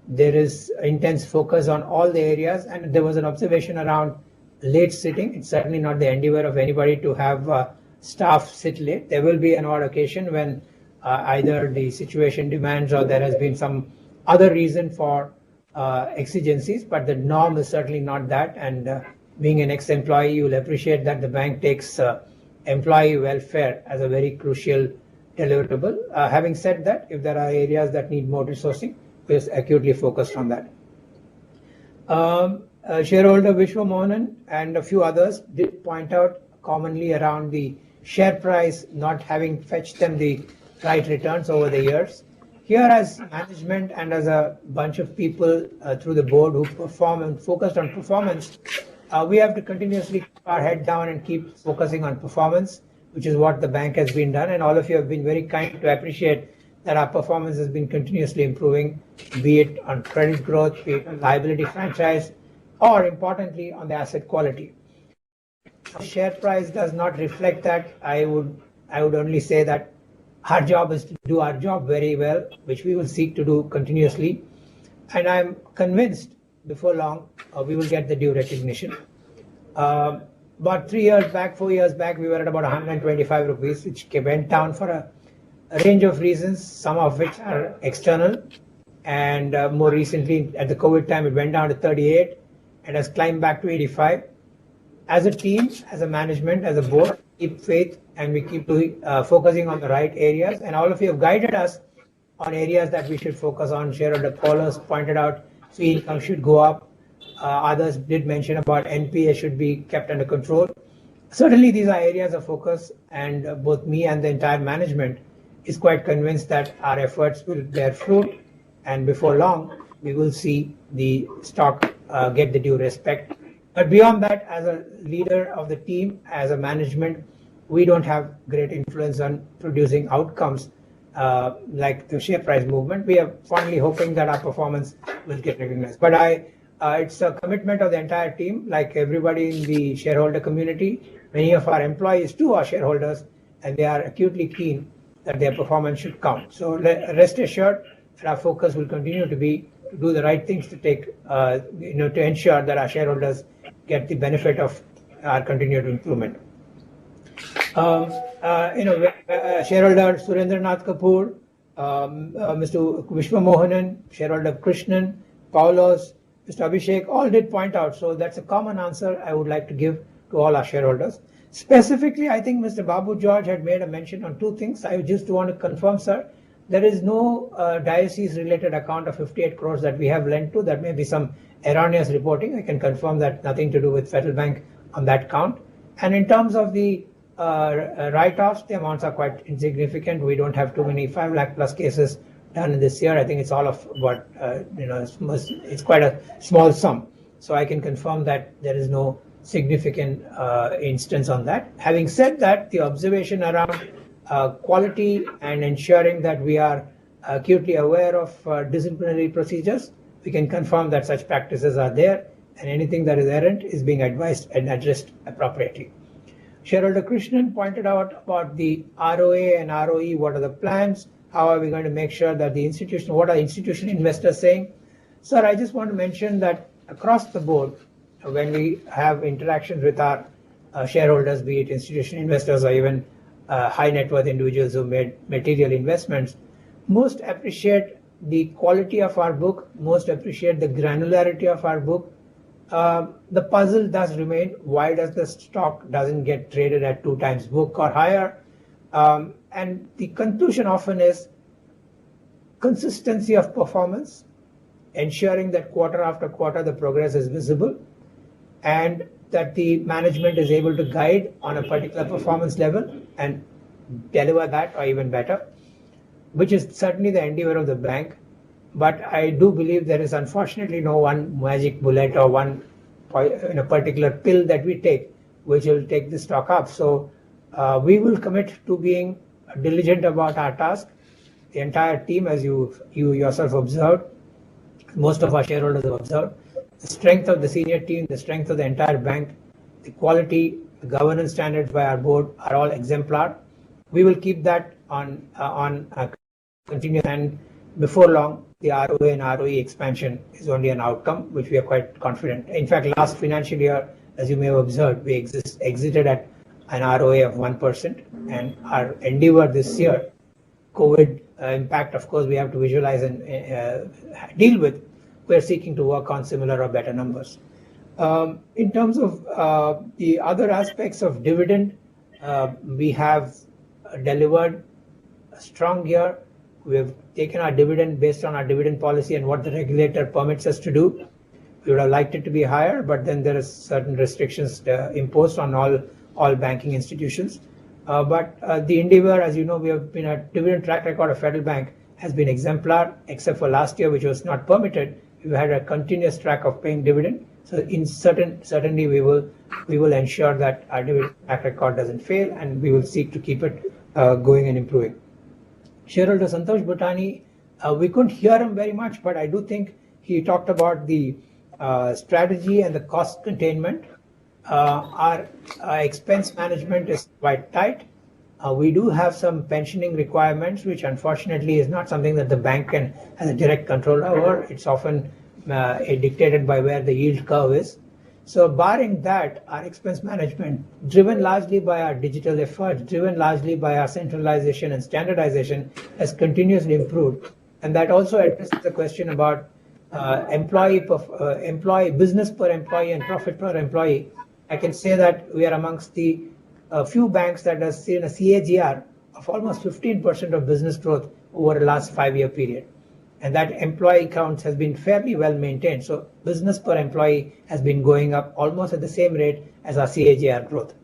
there is intense focus on all the areas, and there was an observation around late sitting. It's certainly not the endeavor of anybody to have staff sit late. There will be an odd occasion when either the situation demands or there has been some other reason for exigencies, but the norm is certainly not that. And being an ex-employee, you will appreciate that the bank takes employee welfare as a very crucial deliverable. Having said that, if there are areas that need more resourcing, we're acutely focused on that. Shareholder Vishwa Mohanan and a few others did point out commonly around the share price not having fetched them the right returns over the years. Here, as management and as a bunch of people through the board who perform and focused on performance, we have to continuously keep our head down and keep focusing on performance, which is what the bank has been done. And all of you have been very kind to appreciate that our performance has been continuously improving, be it on credit growth, be it on liability franchise, or importantly on the asset quality. Share price does not reflect that. I would only say that our job is to do our job very well, which we will seek to do continuously. And I'm convinced before long we will get the due recognition. About 3 years back, 4 years back, we were at about 125 rupees, which went down for a range of reasons, some of which are external. And more recently, at the COVID time, it went down to 38 and has climbed back to 85. As a team, as a management, as a board, keep faith and we keep focusing on the right areas. And all of you have guided us on areas that we should focus on. Shareholder callers pointed out fee income should go up. Others did mention about NPA should be kept under control. Certainly, these are areas of focus, and both me and the entire management is quite convinced that our efforts will bear fruit, and before long, we will see the stock get the due respect. But beyond that, as a leader of the team, as a management, we don't have great influence on producing outcomes like the share price movement. We are fondly hoping that our performance will get recognized. But it's a commitment of the entire team, like everybody in the shareholder community. Many of our employees too are shareholders, and they are acutely keen that their performance should count. So rest assured that our focus will continue to be to do the right things to take, to ensure that our shareholders get the benefit of our continued improvement. Shareholder Surendranath Kapoor, Mr. Vishwa Mohanan, shareholder Krishnan, Paulos, Mr. Abhishek, all did point out. So that's a common answer I would like to give to all our shareholders. Specifically, I think Mr. Babu George had made a mention on 2 things. I just want to confirm, sir, there is no diocese-related account of 58 crores that we have lent to. That may be some erroneous reporting. I can confirm that nothing to do with Federal Bank on that count. And in terms of the write-offs, the amounts are quite insignificant. We don't have too many 5 lakh plus cases done in this year. I think it's all of what, it's quite a small sum. So I can confirm that there is no significant instance on that. Having said that, the observation around quality and ensuring that we are acutely aware of disciplinary procedures, we can confirm that such practices are there, and anything that is errant is being advised and addressed appropriately. Shareholder Krishnan pointed out about the ROA and ROE, what are the plans, how are we going to make sure that the institution, what are institutional investors saying? Sir, I just want to mention that across the board, when we have interactions with our shareholders, be it institutional investors or even high net worth individuals who made material investments, most appreciate the quality of our book, most appreciate the granularity of our book. The puzzle does remain, why does the stock doesn't get traded at 2 times book or higher? And the conclusion often is consistency of performance, ensuring that quarter after quarter the progress is visible, and that the management is able to guide on a particular performance level and deliver that or even better, which is certainly the endeavor of the bank. But I do believe there is unfortunately no one magic bullet or one particular pill that we take which will take the stock up. So we will commit to being diligent about our task. The entire team, as you yourself observed, most of our shareholders have observed, the strength of the senior team, the strength of the entire bank, the quality, the governance standards by our board are all exemplar. We will keep that on continuous, and before long, the ROA and ROE expansion is only an outcome, which we are quite confident. In fact, last financial year, as you may have observed, we exited at an ROA of 1%, and our endeavor this year, COVID impact, of course, we have to visualize and deal with. We're seeking to work on similar or better numbers. In terms of the other aspects of dividend, we have delivered a strong year. We have taken our dividend based on our dividend policy and what the regulator permits us to do. We would have liked it to be higher, but then there are certain restrictions imposed on all banking institutions. But the endeavor, as you know, we have been a dividend track record of Federal Bank has been exemplar, except for last year, which was not permitted. We've had a continuous track of paying dividend. So certainly we will ensure that our dividend track record doesn't fail, and we will seek to keep it going and improving. Shareholder Santosh Bhutani, we couldn't hear him very much, but I do think he talked about the strategy and the cost containment. Our expense management is quite tight. We do have some pensioning requirements, which unfortunately is not something that the bank has a direct control over. It's often dictated by where the yield curve is. So barring that, our expense management, driven largely by our digital efforts, driven largely by our centralization and standardization, has continuously improved. And that also addresses the question about employee business per employee and profit per employee. I can say that we are amongst the few banks that has seen a CAGR of almost 15% of business growth over the last 5-year period. And that employee count has been fairly well maintained. So business per employee has been going up almost at the same rate as our CAGR growth.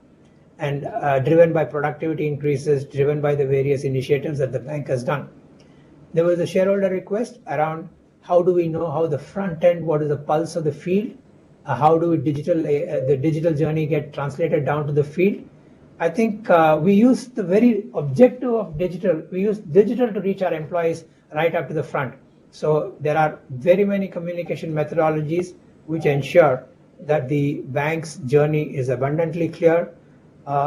And driven by productivity increases, driven by the various initiatives that the bank has done. There was a shareholder request around how do we know how the front end, what is the pulse of the field, how do we the digital journey get translated down to the field. I think we use the very objective of digital. We use digital to reach our employees right up to the front. So there are very many communication methodologies which ensure that the bank's journey is abundantly clear.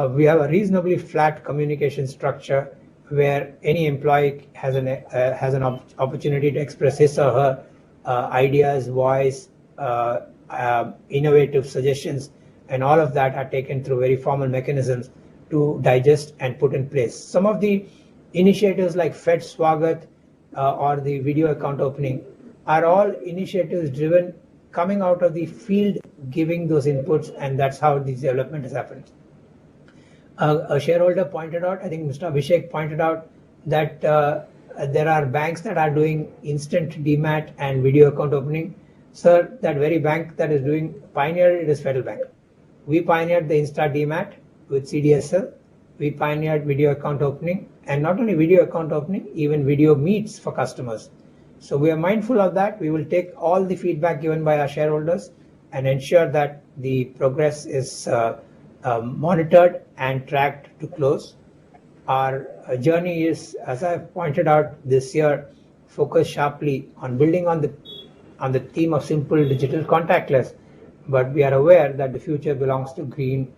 We have a reasonably flat communication structure where any employee has an opportunity to express his or her ideas, voice, innovative suggestions, and all of that are taken through very formal mechanisms to digest and put in place. Some of the initiatives like Fed Swagat or the video account opening are all initiatives driven coming out of the field, giving those inputs, and that's how this development has happened. A shareholder pointed out, I think Mr. Abhishek pointed out, that there are banks that are doing instant demat and video account opening. Sir, that very bank that is doing pioneered it is Federal Bank. We pioneered the Insta Demat with CDSL. We pioneered video account opening, and not only video account opening, even video meets for customers. So we are mindful of that. We will take all the feedback given by our shareholders and ensure that the progress is monitored and tracked to close. Our journey is, as I pointed out this year, focused sharply on building on the theme of simple, digital, contactless, but we are aware that the future belongs to green,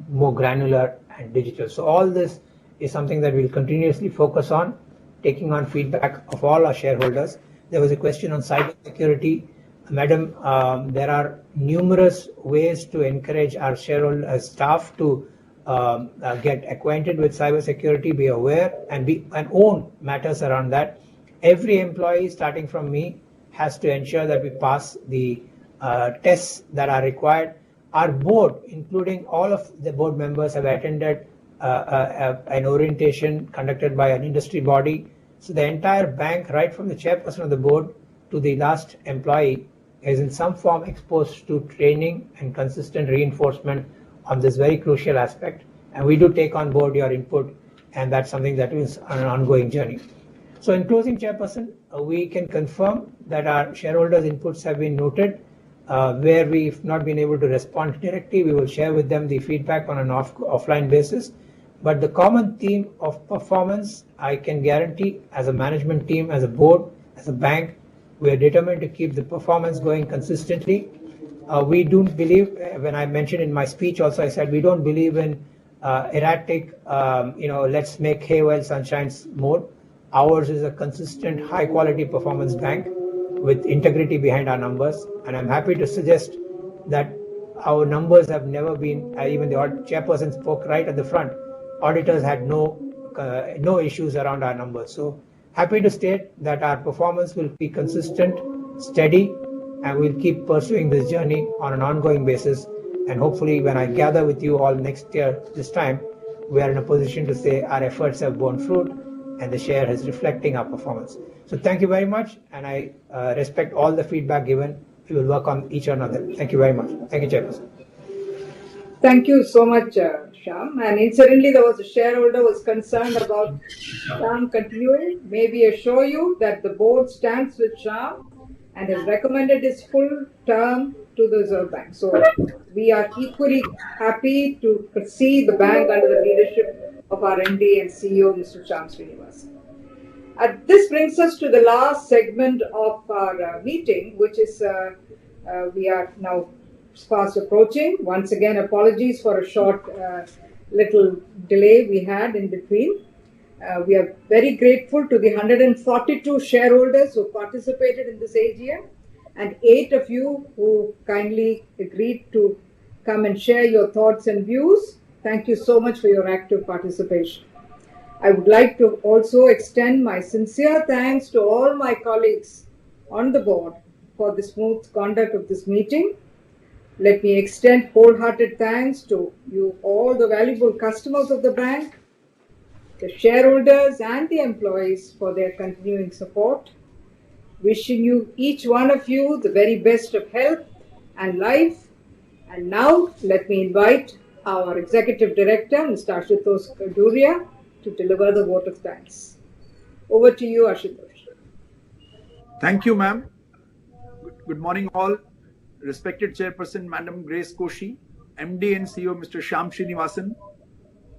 more granular and digital. So all this is something that we'll continuously focus on, taking on feedback of all our shareholders. There was a question on cyber security. Madam, there are numerous ways to encourage our shareholder staff to get acquainted with cyber security, be aware and own matters around that. Every employee, starting from me, has to ensure that we pass the tests that are required. Our board, including all of the board members, have attended an orientation conducted by an industry body. So the entire bank, right from the chairperson of the board to the last employee, is in some form exposed to training and consistent reinforcement on this very crucial aspect. And we do take on board your input, and that's something that is an ongoing journey. So in closing, Chairperson, we can confirm that our shareholders' inputs have been noted. Where we've not been able to respond directly, we will share with them the feedback on an offline basis. But the common theme of performance, I can guarantee, as a management team, as a board, as a bank, we are determined to keep the performance going consistently. We don't believe, when I mentioned in my speech also, I said we don't believe in erratic, let's make hay while sun shines mode. Ours is a consistent, high-quality performance bank with integrity behind our numbers, and I'm happy to suggest that our numbers have never been, even the chairperson spoke right at the front, auditors had no issues around our numbers. So happy to state that our performance will be consistent, steady, and we'll keep pursuing this journey on an ongoing basis. And hopefully when I gather with you all next year, this time, we are in a position to say our efforts have borne fruit and the share is reflecting our performance. So thank you very much, and I respect all the feedback given. We will work on each another. Thank you very much. Thank you, Chairperson. Thank you so much, Shyam. And incidentally, there was a shareholder who was concerned about Shyam continuing. May we assure you that the board stands with Shyam and has recommended his full term to the Reserve Bank. So we are equally happy to see the bank under the leadership of our MD and CEO, Mr. Shyam Srinivasan. This brings us to the last segment of our meeting, which is we are now fast approaching. Once again, apologies for a short little delay we had in between. We are very grateful to the 142 shareholders who participated in this AGM and 8 of you who kindly agreed to come and share your thoughts and views. Thank you so much for your active participation. I would like to also extend my sincere thanks to all my colleagues on the board for the smooth conduct of this meeting. Let me extend wholehearted thanks to you all, the valuable customers of the bank, the shareholders and the employees for their continuing support. Wishing you, each one of you, the very best of health and life. And now let me invite our Executive Director, Mr. Ashutosh Khajuriya, to deliver the vote of thanks. Over to you, Ashutosh. Thank you, ma'am. Good morning, all. Respected Chairperson, Madam Grace Koshi, MD and CEO, Mr. Shyam Srinivasan,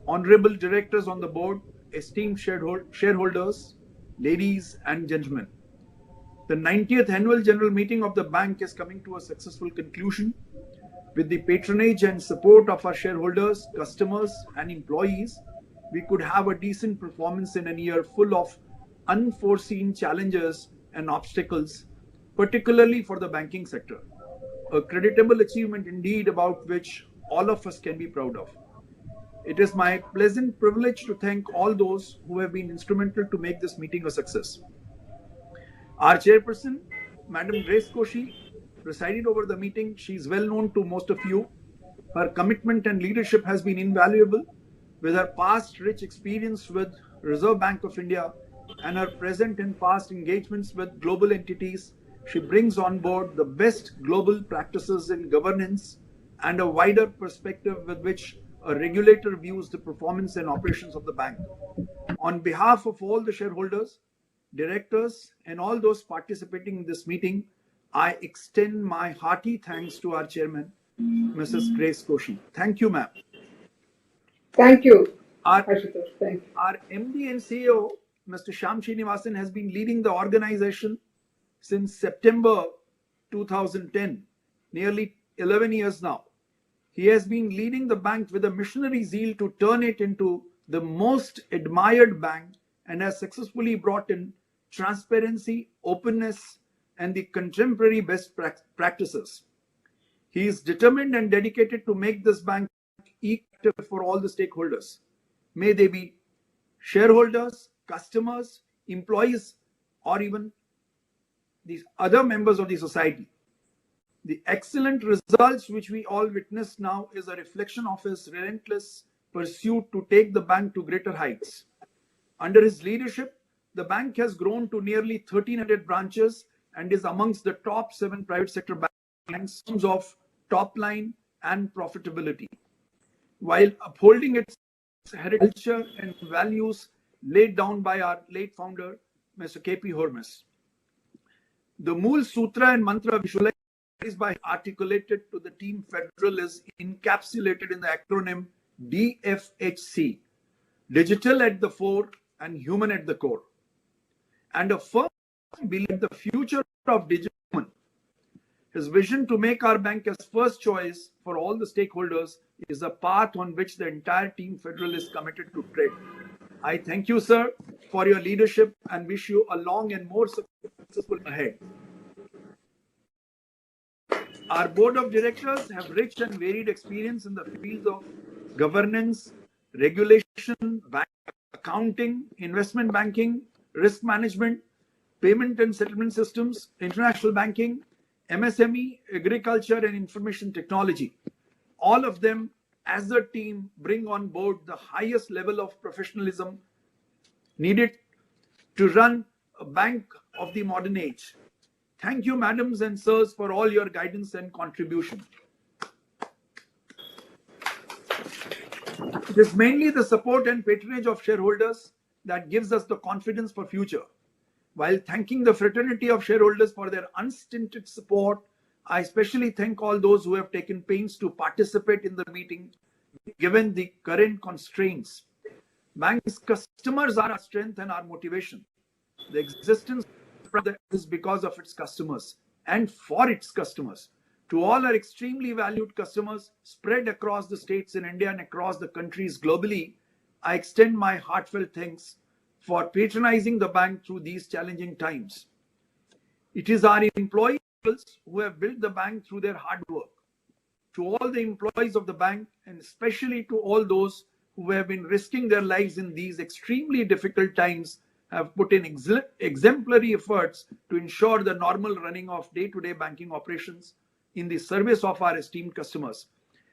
Honorable Directors on the board, esteemed shareholders, ladies and gentlemen. The 90th Annual General Meeting of the bank is coming to a successful conclusion. With the patronage and support of our shareholders, customers and employees, we could have a decent performance in a year full of unforeseen challenges and obstacles, particularly for the banking sector. A creditable achievement indeed, about which all of us can be proud of. It is my pleasant privilege to thank all those who have been instrumental to make this meeting a success. Our chairperson, Madam Grace Koshi, presided over the meeting. She is well known to most of you. Her commitment and leadership has been invaluable. With her past rich experience with Reserve Bank of India and her present and past engagements with global entities, she brings on board the best global practices in governance and a wider perspective with which a regulator views the performance and operations of the bank. On behalf of all the shareholders, directors, and all those participating in this meeting, I extend my hearty thanks to our chairman, Mrs. Grace Koshi. Thank you, ma'am. Thank you. Our MD and CEO, Mr. Shyam Srinivasan, has been leading the organization since September 2010, nearly 11 years now. He has been leading the bank with a missionary zeal to turn it into the most admired bank and has successfully brought in transparency, openness, and the contemporary best practices. He is determined and dedicated to make this bank equal for all the stakeholders. May they be shareholders, customers, employees, or even these other members of the society. The excellent results which we all witness now is a reflection of his relentless pursuit to take the bank to greater heights. Under his leadership, the bank has grown to nearly 1,300 branches and is amongst the top 7 private sector banks in terms of top line and profitability, while upholding its heritage and values laid down by our late founder, Mr. K.P. Hormus. The Mool Sutra and Mantra visualized by articulated to the team Federal is encapsulated in the acronym DFHC, digital at the fore and human at the core, and a firm belief in the future of digital. His vision to make our bank as first choice for all the stakeholders is a path on which the entire team Federal is committed to tread. I thank you, sir, for your leadership and wish you a long and more successful ahead. Our board of directors have rich and varied experience in the fields of governance, regulation, accounting, investment banking, risk management, payment and settlement systems, international banking, MSME, agriculture, and information technology. All of them, as a team, bring on board the highest level of professionalism needed to run a bank of the modern age. Thank you, madams and sirs, for all your guidance and contribution. It is mainly the support and patronage of shareholders that gives us the confidence for future. While thanking the fraternity of shareholders for their unstinted support, I especially thank all those who have taken pains to participate in the meeting, given the current constraints. Bank's customers are our strength and our motivation. The existence is because of its customers and for its customers. To all our extremely valued customers spread across the states in India and across the countries globally, I extend my heartfelt thanks for patronizing the bank through these challenging times. It is our employees who have built the bank through their hard work. To all the employees of the bank, and especially to all those who have been risking their lives in these extremely difficult times, have put in exemplary efforts to ensure the normal running of day-to-day banking operations in the service of our esteemed customers.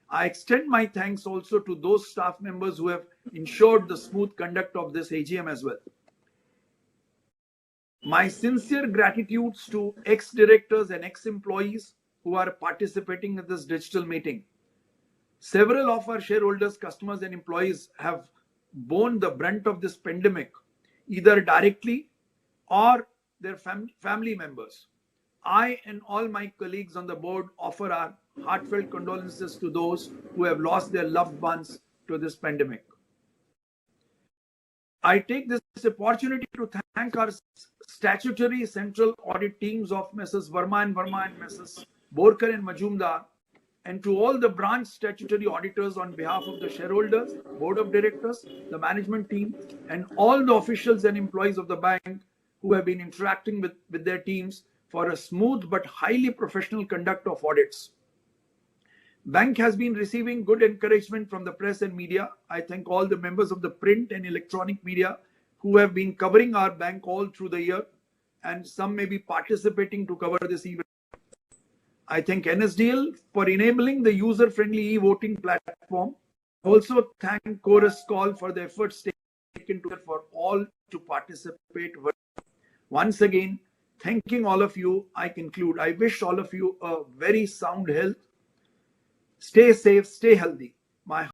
I extend my thanks also to those staff members who have ensured the smooth conduct of this AGM as well. My sincere gratitudes to ex-directors and ex-employees who are participating in this digital meeting. Several of our shareholders, customers, and employees have borne the brunt of this pandemic, either directly or their family members. I and all my colleagues on the board offer our heartfelt condolences to those who have lost their loved ones to this pandemic. I take this opportunity to thank our statutory central audit teams of Messrs. Verma and Messrs. Borkar and Majumdar, and to all the branch statutory auditors on behalf of the shareholders, board of directors, the management team, and all the officials and employees of the bank who have been interacting with their teams for a smooth but highly professional conduct of audits. Bank has been receiving good encouragement from the press and media. I thank all the members of the print and electronic media who have been covering our bank all through the year, and some may be participating to cover this event. I thank NSDL for enabling the user-friendly e-voting platform. I also thank Chorus Call for the efforts taken for all to participate. Once again, thanking all of you, I conclude. I wish all of you a very sound health. Stay safe, stay healthy. My